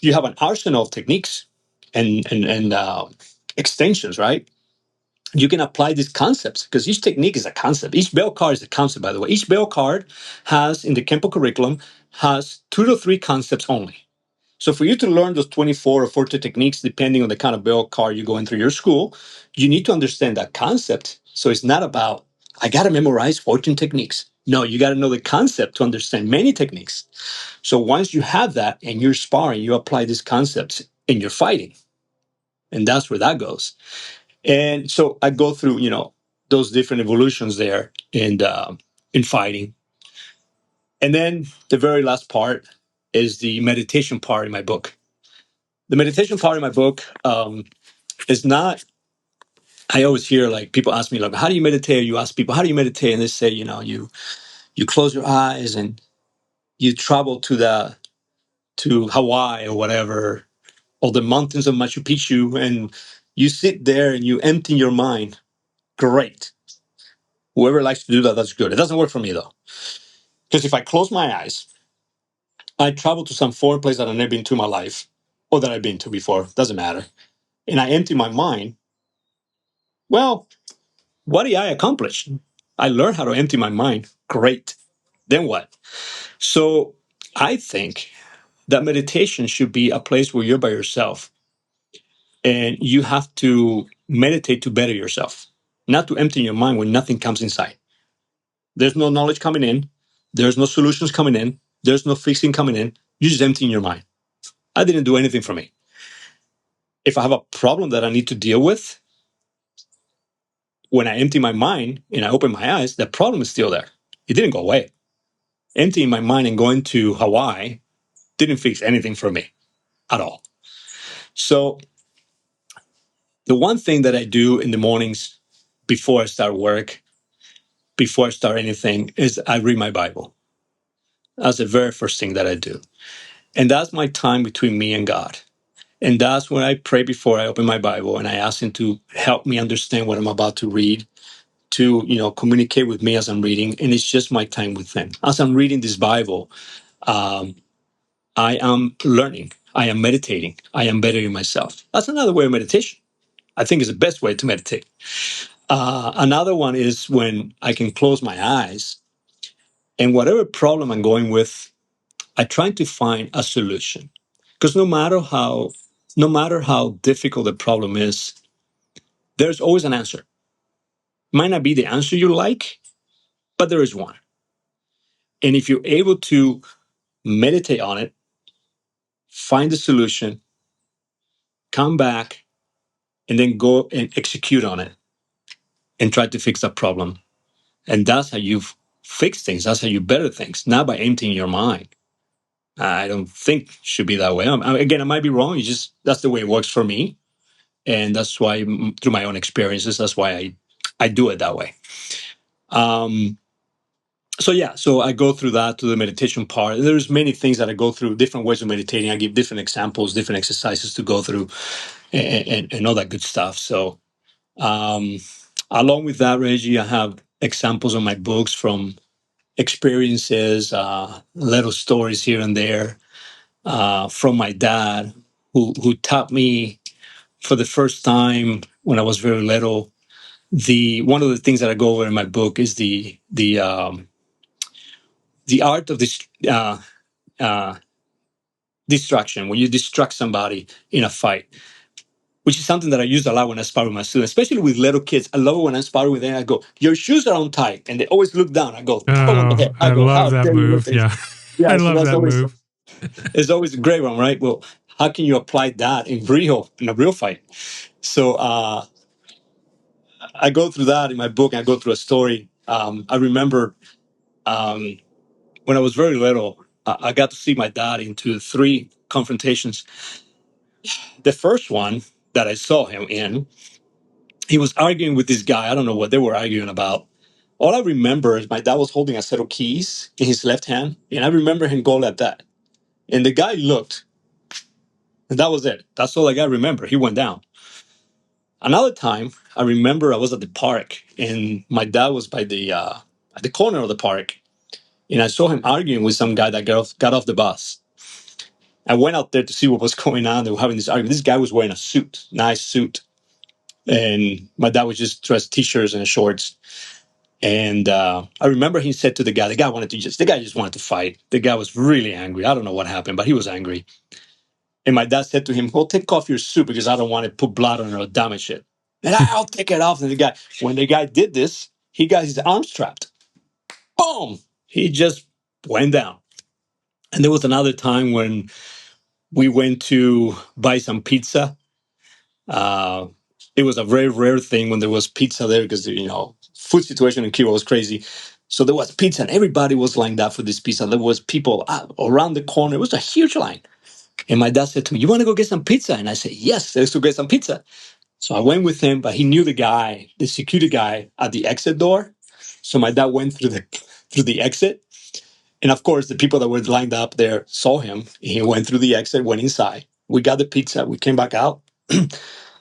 You have an arsenal of techniques and extensions, right? You can apply these concepts because each technique is a concept. Each bell card is a concept, by the way. Each bell card has, in the Kempo curriculum, has 2 to 3 concepts only. So for you to learn those 24 or 40 techniques, depending on the kind of bell card you go in through your school, you need to understand that concept. So it's not about, I got to memorize 14 techniques. No, you got to know the concept to understand many techniques. So once you have that and you're sparring, you apply these concepts and you're fighting. And that's where that goes. And so I go through, those different evolutions there in fighting. And then the very last part is the meditation part in my book. The meditation part in my book is not, I always hear, like, people ask me, like, how do you meditate? You ask people, how do you meditate? And they say, you close your eyes and you travel to Hawaii or whatever, or the mountains of Machu Picchu, and you sit there and you empty your mind. Great. Whoever likes to do that, that's good. It doesn't work for me, though. Because if I close my eyes, I travel to some foreign place that I've never been to in my life, or that I've been to before, doesn't matter, and I empty my mind, well, what did I accomplish? I learned how to empty my mind. Great. Then what? So I think that meditation should be a place where you're by yourself and you have to meditate to better yourself, not to empty your mind when nothing comes inside. There's no knowledge coming in. There's no solutions coming in. There's no fixing coming in. You're just emptying your mind. I didn't do anything for me. If I have a problem that I need to deal with, when I empty my mind and I open my eyes, the problem is still there. It didn't go away. Emptying my mind and going to Hawaii didn't fix anything for me at all. So the one thing that I do in the mornings before I start work, before I start anything, is I read my Bible. That's the very first thing that I do. And that's my time between me and God. And that's when I pray before I open my Bible and I ask him to help me understand what I'm about to read, to, communicate with me as I'm reading. And it's just my time with him. As I'm reading this Bible, I am learning. I am meditating. I am bettering myself. That's another way of meditation. I think is the best way to meditate. Another one is when I can close my eyes and whatever problem I'm going with, I try to find a solution. Because no matter how difficult the problem is, there's always an answer. Might not be the answer you like, but there is one. And if you're able to meditate on it, find the solution, come back, and then go and execute on it and try to fix that problem. And that's how you fix things. That's how you better things, not by emptying your mind. I don't think it should be that way. Again, I might be wrong. It's just that's the way it works for me. And that's why, through my own experiences, that's why I do it that way. So I go through that to the meditation part. There's many things that I go through, different ways of meditating. I give different examples, different exercises to go through, and all that good stuff. So along with that, Reggie, I have examples on my books from experiences, little stories here and there from my dad, who taught me for the first time when I was very little. One of the things that I go over in my book is the art of this distraction. When you distract somebody in a fight, which is something that I use a lot when I spar with my students, especially with little kids. I love it when I spar with them. I go, "Your shoes are untied," and they always look down. I go, "Pop them on the Oh, head." I I go, love "How that dare you look move. at this?" Yeah. I Yeah, so love that's that always move. it's always a great one, right? Well, how can you apply that in a real fight? So I go through that in my book. I go through a story. I remember um, when I was very little, I got to see my dad into 3 confrontations. The first one that I saw him in, he was arguing with this guy. I don't know what they were arguing about. All I remember is my dad was holding a set of keys in his left hand, and I remember him go like that. And the guy looked, and that was it. That's all I got to remember. He went down. Another time, I remember I was at the park, and my dad was by at the corner of the park, and I saw him arguing with some guy that got off the bus. I went out there to see what was going on. They were having this argument. This guy was wearing a suit, nice suit, and my dad was just dressed t-shirts and shorts. And I remember he said to the guy just wanted to fight. The guy was really angry. I don't know what happened, but he was angry. And my dad said to him, "Well, take off your suit because I don't want to put blood on it or damage it." And I'll take it off. And when the guy did this, he got his arms trapped. Boom! He just went down. And there was another time when we went to buy some pizza. Uh, it was a very rare thing when there was pizza there because food situation in Cuba was crazy. So there was pizza and everybody was lined up for this pizza. There was people around the corner. It was a huge line. And my dad said to me, "You want to go get some pizza?" And I said, "Yes, let's go get some pizza." So I went with him, but he knew the security guy at the exit door. So my dad went through the exit. And of course, the people that were lined up there saw him. He went through the exit, went inside. We got the pizza. We came back out.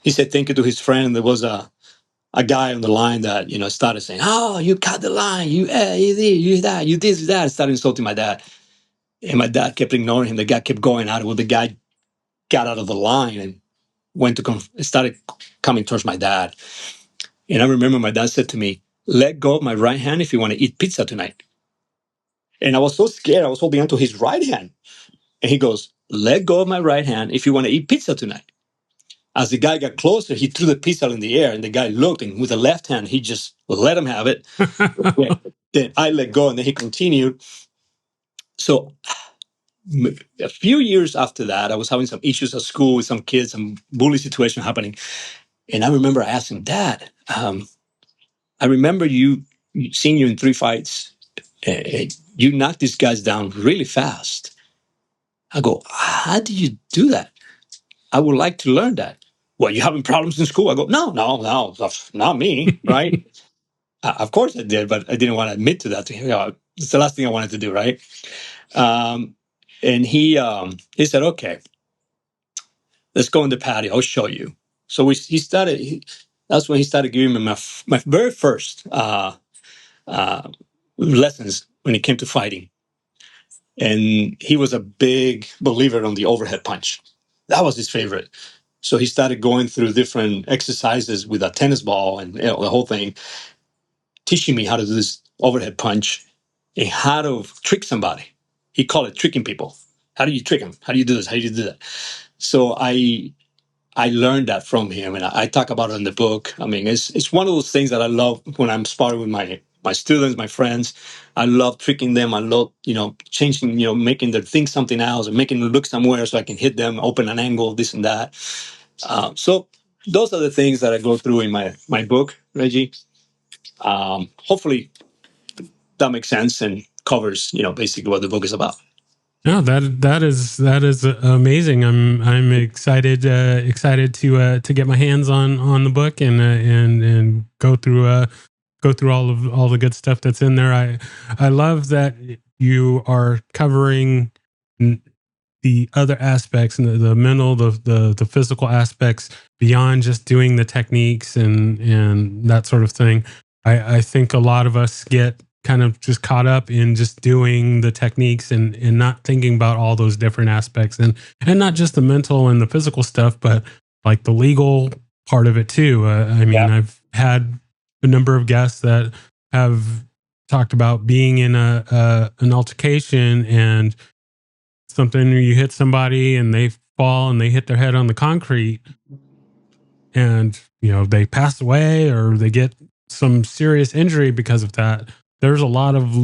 He said thank you to his friend. There was a guy on the line that started saying, "Oh, you cut the line. You this, you that, you this, that." Started insulting my dad, and my dad kept ignoring him. The guy kept going out. Well, the guy got out of the line and started coming towards my dad. And I remember my dad said to me, "Let go of my right hand if you want to eat pizza tonight." And I was so scared. I was holding onto his right hand, and he goes, "Let go of my right hand if you want to eat pizza tonight." As the guy got closer, he threw the pizza in the air, and the guy looked, and with the left hand, he just let him have it. Yeah. Then I let go, and then he continued. So a few years after that, I was having some issues at school with some kids, some bully situation happening. And I remember I asked him, "Dad, I remember seeing you in 3 fights. You knocked these guys down really fast. I go, how do you do that? I would like to learn that. Well, you having problems in school? I go, no, not me, right? Of course I did, but I didn't want to admit to that to him. It's the last thing I wanted to do, right? Um, and he said, okay, let's go in the patio. I'll show you. So he started. That's when he started giving me my very first uh, lessons when it came to fighting. And he was a big believer on the overhead punch. That was his favorite. So he started going through different exercises with a tennis ball and the whole thing, teaching me how to do this overhead punch and how to trick somebody. He called it tricking people. How do you trick them? How do you do this? How do you do that? So I learned that from him, and I talk about it in the book. I mean, it's one of those things that I love when I'm sparring with my students, my friends. I love tricking them. I love changing, making them think something else and making them look somewhere so I can hit them, open an angle, this and that. So those are the things that I go through in my book, Reggie. Hopefully that makes sense and covers basically what the book is about. No, that is amazing. I'm excited to get my hands on the book and go through all the good stuff that's in there. I love that you are covering the other aspects and the mental, the physical aspects beyond just doing the techniques and that sort of thing. I think a lot of us get kind of just caught up in just doing the techniques and not thinking about all those different aspects and not just the mental and the physical stuff, but like the legal part of it too. I mean, Yeah. I've had a number of guests that have talked about being in an altercation and something, you hit somebody and they fall and they hit their head on the concrete and they pass away or they get some serious injury because of that. There's a lot of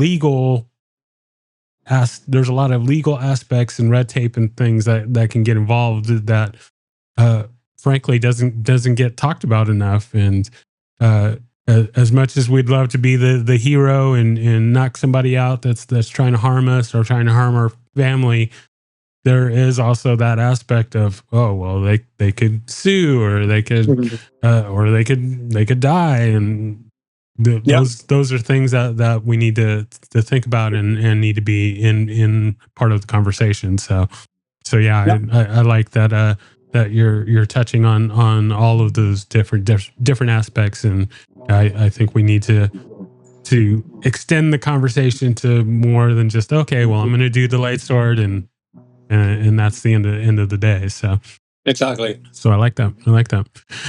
there's a lot of legal aspects and red tape and things that can get involved that uh frankly doesn't get talked about enough. And uh as much as we'd love to be the hero and knock somebody out that's trying to harm us or trying to harm our family, there is also that aspect of, oh well, they could sue or they could die. And Yeah. those are things that we need to think about and need to be in part of the conversation. So yeah, Yeah. I like that that you're touching on all of those different aspects. And I think we need to extend the conversation to more than just, okay, well, I'm going to do the light sword and that's the end of the day. Exactly. So I like that. I like that.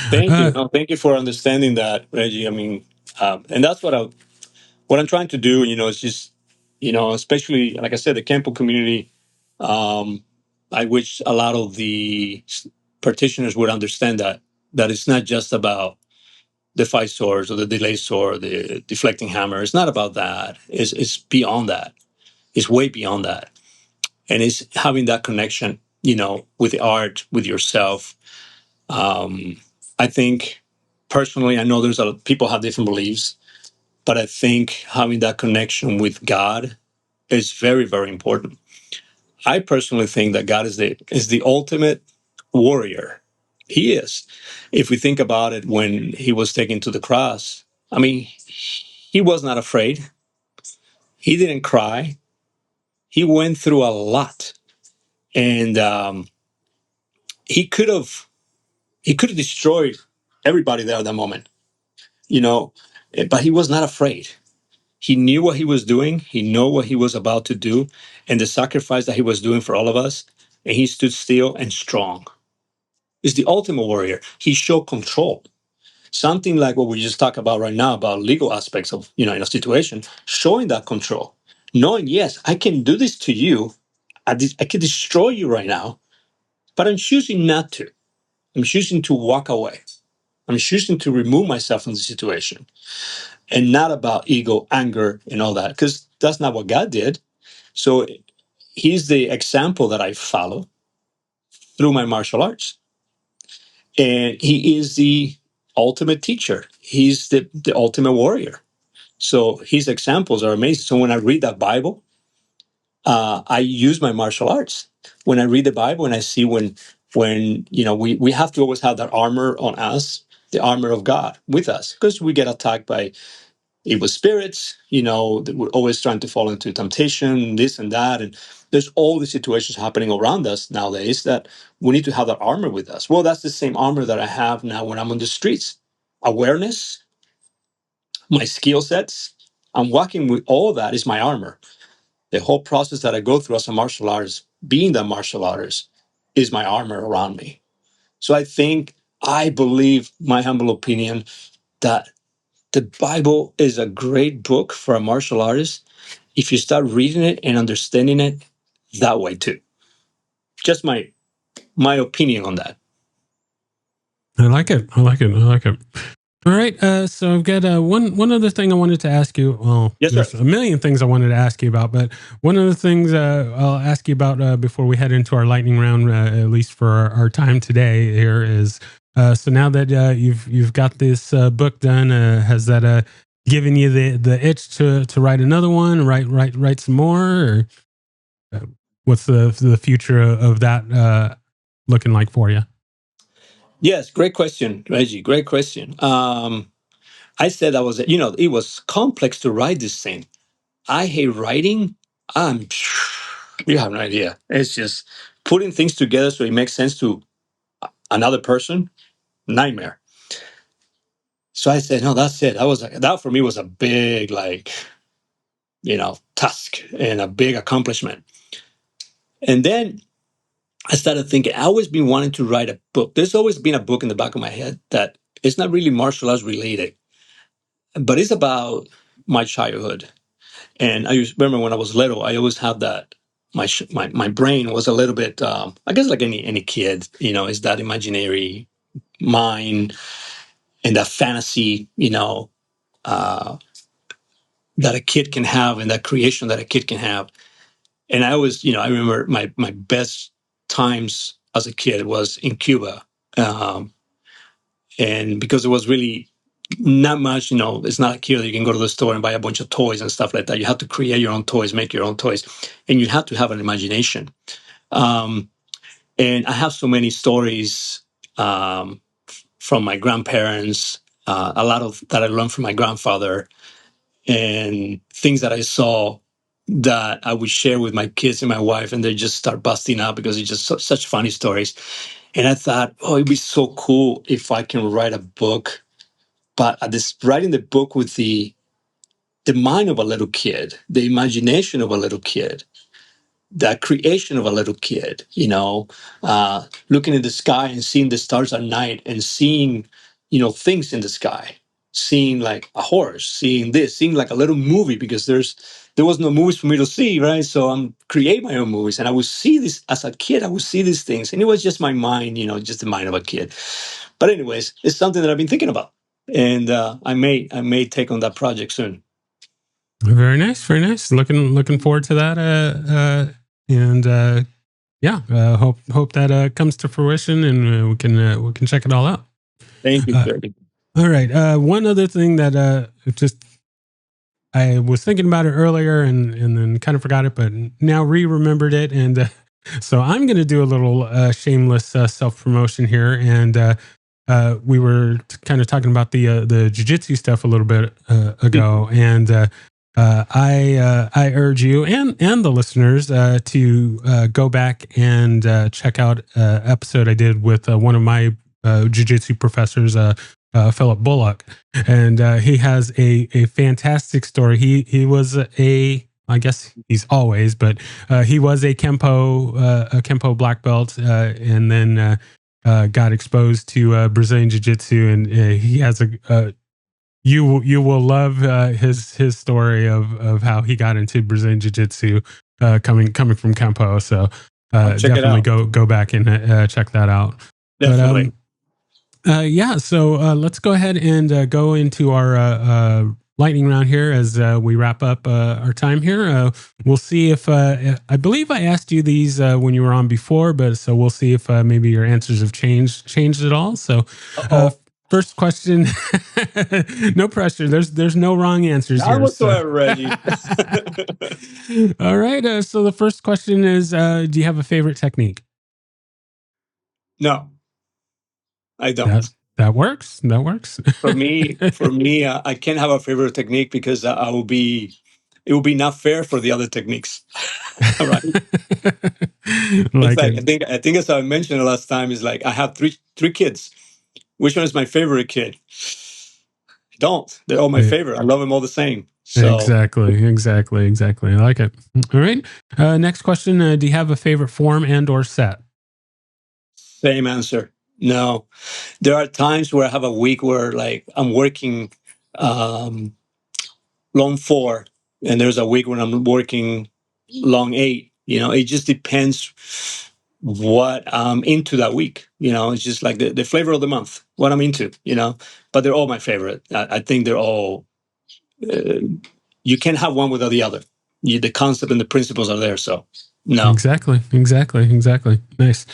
Thank you. Uh, No, thank you for understanding that, Reggie. I mean, and that's what I'm trying to do. Is just especially like I said, the Campo community. Um, I wish a lot of the practitioners would understand that it's not just about the five swords or the delay sword, the deflecting hammer. It's not about that. It's beyond that. It's way beyond that, and it's having that connection. With the art, with yourself. Um, I think personally, I know there's people have different beliefs, but I think having that connection with God is very, very important. I personally think that God is the ultimate warrior. He is. If we think about it, when he was taken to the cross, I mean, he was not afraid. He didn't cry. He went through a lot, and he could have destroyed everybody there at that moment. You know, but he was not afraid. He knew what he was doing. He knew what he was about to do and the sacrifice that he was doing for all of us. And he stood still and strong. He's the ultimate warrior. He showed control. Something like what we just talked about right now about legal aspects of, in a situation, showing that control. Knowing, yes, I can do this to you. I can destroy you right now, but I'm choosing not to. I'm choosing to walk away. I'm choosing to remove myself from the situation and not about ego, anger, and all that, because that's not what God did. So he's the example that I follow through my martial arts. And he is the ultimate teacher. He's the ultimate warrior. So his examples are amazing. So when I read that Bible, I use my martial arts. When I read the Bible and I see when we have to always have that armor on us, the armor of God with us, because we get attacked by evil spirits, that we're always trying to fall into temptation, this and that. And there's all these situations happening around us nowadays that we need to have that armor with us. Well, that's the same armor that I have now when I'm on the streets. Awareness, my skill sets, I'm walking with all that is my armor. The whole process that I go through as a martial artist, being that martial artist, is my armor around me. So I believe, my humble opinion, that the Bible is a great book for a martial artist if you start reading it and understanding it that way too. Just my opinion on that. I like it. I like it. I like it. All right. So I've got one other thing I wanted to ask you. Well, Yes, there's sir. a million things I wanted to ask you about, but one of the things I'll ask you about before we head into our lightning round, at least for our time today here, is so now that you've got this book done, has that given you the itch to write another one, write some more, or what's the future of that looking like for you? Yes, great question, Reggie. Great question. I said it was complex to write this thing. I hate writing. I'm You have no idea. It's just putting things together so it makes sense to another person. Nightmare. So I said, no, that's it. That for me was a big task and a big accomplishment. And then I started thinking, I always been wanting to write a book. There's always been a book in the back of my head that it's not really martial arts related, but it's about my childhood. And I remember when I was little, I always had that. My brain was a little bit, I guess, like any kid, is that imaginary mind and that fantasy, uh, that a kid can have, and that creation that a kid can have. And I always, I remember my best times as a kid was in Cuba, um, and because it was really not much, it's not like here that you can go to the store and buy a bunch of toys and stuff like that. You have to create your own toys, make your own toys, and you have to have an imagination. Um, and I have so many stories from my grandparents, a lot of that I learned from my grandfather, and things that I saw that I would share with my kids and my wife, and they just start busting up because it's just such funny stories. And I thought, oh, it'd be so cool if I can write a book, but writing the book with the mind of a little kid, the imagination of a little kid, the creation of a little kid, looking in the sky and seeing the stars at night and seeing, things in the sky, seeing like a horse, seeing like a little movie, because there was no movies for me to see, right? So I'm create my own movies, and I would see this as a kid. I would see these things, and it was just my mind, just the mind of a kid. But anyways, it's something that I've been thinking about, and I may take on that project soon. Very nice, very nice. Looking forward to that. And yeah, hope that comes to fruition, and we can check it all out. Thank you, Uh, sir. all right. One other thing that just I was thinking about it earlier, and then kind of forgot it, but now remembered it, and so I'm going to do a little shameless self promotion here, and we were kind of talking about the jujitsu stuff a little bit ago, and I urge you and the listeners to go back and check out episode I did with one of my jujitsu professors, Philip Bullock, and he has a fantastic story. He was I guess he's always, but he was a Kempo black belt, and then got exposed to Brazilian Jiu Jitsu, and he has you will love his story of how he got into Brazilian Jiu Jitsu, coming from Kempo. So I'll check it definitely out. go back and check that out. Definitely. But yeah, so let's go ahead and go into our lightning round here as we wrap up our time here. We'll see if I believe I asked you these when you were on before, but so we'll see if maybe your answers have changed at all. So Uh-oh. First question. No pressure. There's no wrong answers Not here. So. whatsoever, Reggie. All right. So the first question is: do you have a favorite technique? No, I That don't. that works. That works. For me, I can't have a favorite technique because it will be not fair for the other techniques. All right. In Like fact, it. I think as I mentioned the last time, is like I have three kids. Which one is my favorite kid? I don't. They're all my favorite. I love them all the same. So Exactly. I like it. All right. Next question. Do you have a favorite form and or set? same answer. No, there are times where I have a week where like I'm working um, long four, and there's a week when I'm working long eight. It just depends what I'm into that week. It's just like the flavor of the month, what I'm into. But they're all my favorite. I think they're all. Uh, you can't have one without the other. The concept and the principles are there. So no. Exactly. Nice.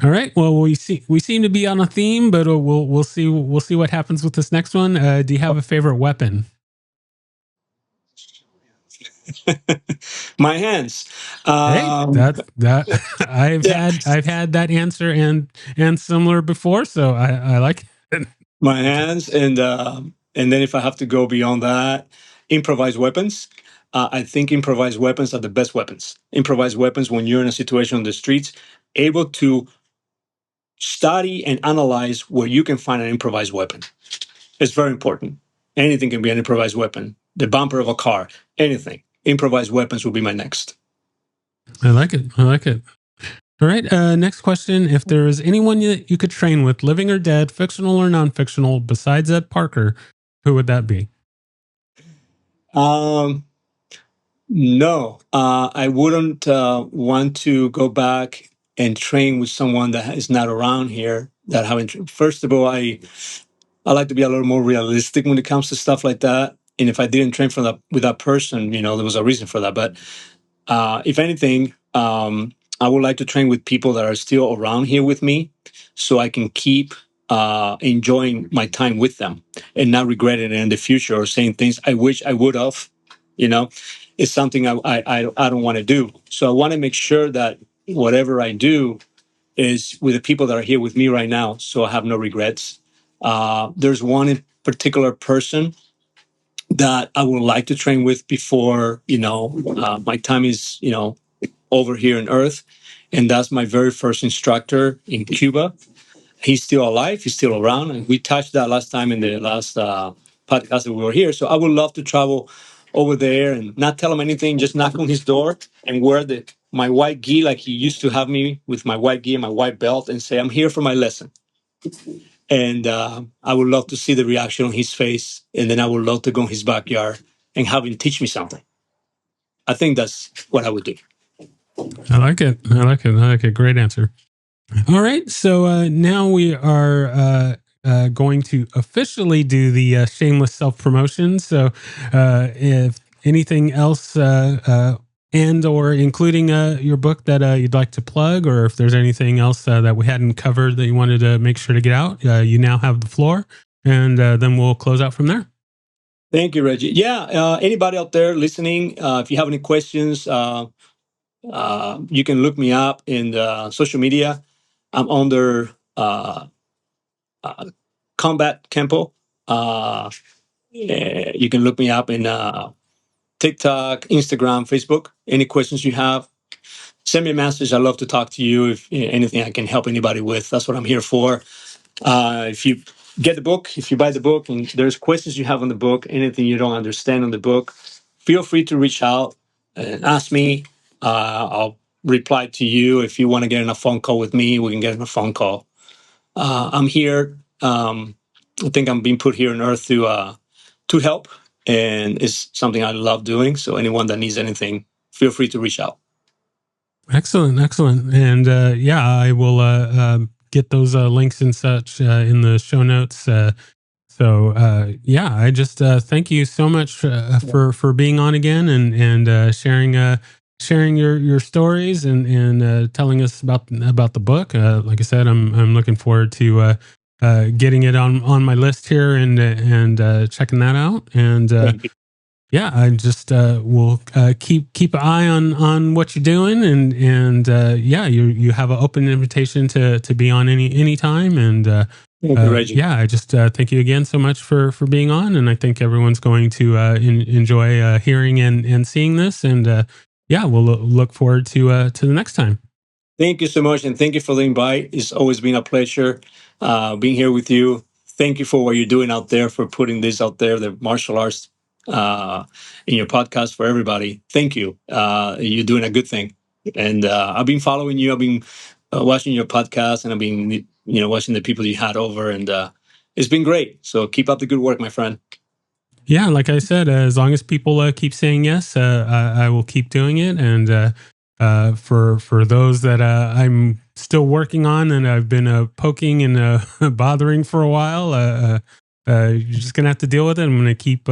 All right. Well, we seem to be on a theme, but we'll see what happens with this next one. Do you have a favorite weapon? My hands. Hey, that Yeah, I've had that answer and similar before, so I like it. my hands, and then if I have to go beyond that, improvised weapons. I think improvised weapons are the best weapons. Improvised weapons when you're in a situation on the streets, able to study and analyze where you can find an improvised weapon. It's very important. Anything can be an improvised weapon. The bumper of a car, anything. Improvised weapons will be my next. I like it. All right. Next question. If there is anyone you could train with, living or dead, fictional or non-fictional, besides Ed Parker, who would that be? Um, No, I wouldn't want to go back and train with someone that is not around here. That haven't. First of all, I like to be a little more realistic when it comes to stuff like that. And if I didn't train for that with that person, there was a reason for that. But if anything, I would like to train with people that are still around here with me, so I can keep enjoying my time with them and not regretting it in the future or saying things I wish I would have. You know, it's something I don't want to do. So I want to make sure that whatever I do is with the people that are here with me right now, so I have no regrets. There's one in particular person that I would like to train with before my time is over here on Earth, and that's my very first instructor in Cuba. He's still alive, he's still around, and we touched that last time in the last podcast that we were here. So I would love to travel over there and not tell him anything, just knock on his door and wear my white gi like he used to have me with my white gi and my white belt and say, "I'm here for my lesson." And I would love to see the reaction on his face, and then I would love to go in his backyard and have him teach me something. I think that's what I would do. I like it. Great answer. All right. So now we are going to officially do the shameless self promotion. So if anything else and or including your book that you'd like to plug, or if there's anything else that we hadn't covered that you wanted to make sure to get out, you now have the floor, and then we'll close out from there. Thank you, Reggie. Yeah, anybody out there listening, if you have any questions, you can look me up in the social media. I'm under Combat Campo. You can look me up in TikTok, Instagram, Facebook. Any questions you have, send me a message. I love to talk to you. If anything I can help anybody with, that's what I'm here for. If you get the book, if you buy the book and there's questions you have on the book, anything you don't understand on the book, feel free to reach out and ask me. I'll reply to you. If you want to get in a phone call with me, we can get in a phone call. I'm here. I think I'm being put here on earth to help, and it's something I love doing. So anyone that needs anything, feel free to reach out. Excellent. And yeah, I will get those links and such in the show notes. So yeah, I just thank you so much for being on again and sharing your stories and telling us about the book. Like I said, I'm looking forward to getting it on my list here and checking that out. And Thank you. yeah, I just will keep an eye on what you're doing, and yeah, you have an open invitation to be on any time, and Thank you, Reggie. yeah, I just thank you again so much for being on, and I think everyone's going to enjoy hearing and seeing this, and yeah, we'll look forward to the next time. Thank you so much, and thank you for the invite. It's always been a pleasure being here with you. Thank you for what you're doing out there, for putting this out there, the martial arts uh, in your podcast for everybody. Thank you. You're doing a good thing, and I've been following you. I've been watching your podcast, and I've been watching the people you had over, and it's been great. So keep up the good work, my friend. Yeah, like I said, as long as people keep saying yes, I will keep doing it. And for those that I'm still working on and I've been poking and bothering for a while, you're just gonna have to deal with it. I'm gonna keep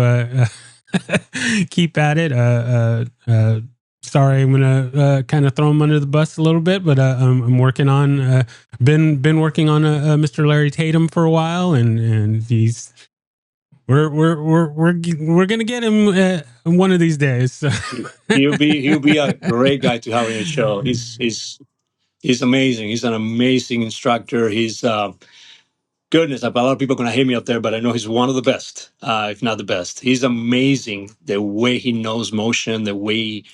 keep at it. Sorry, I'm gonna kind of throw him under the bus a little bit, but I'm working on been working on Mr. Larry Tatum for a while, and he's we're gonna get him one of these days. So. He'll be a great guy to have on your show. He's amazing. He's an amazing instructor. He's goodness. A lot of people are gonna hate me out there, but I know he's one of the best, if not the best. He's amazing. The way he knows motion, the way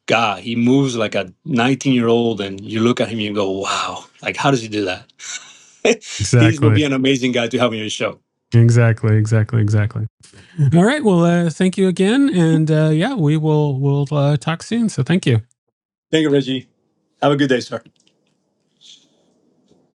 God he moves like a 19-year-old, and you look at him and you go, "Wow! Like how does he do that?" He's gonna Exactly. be an amazing guy to have on your show. Exactly. All right. Well, thank you again, and yeah, we'll talk soon. So thank you. Thank you, Reggie. Have a good day, sir.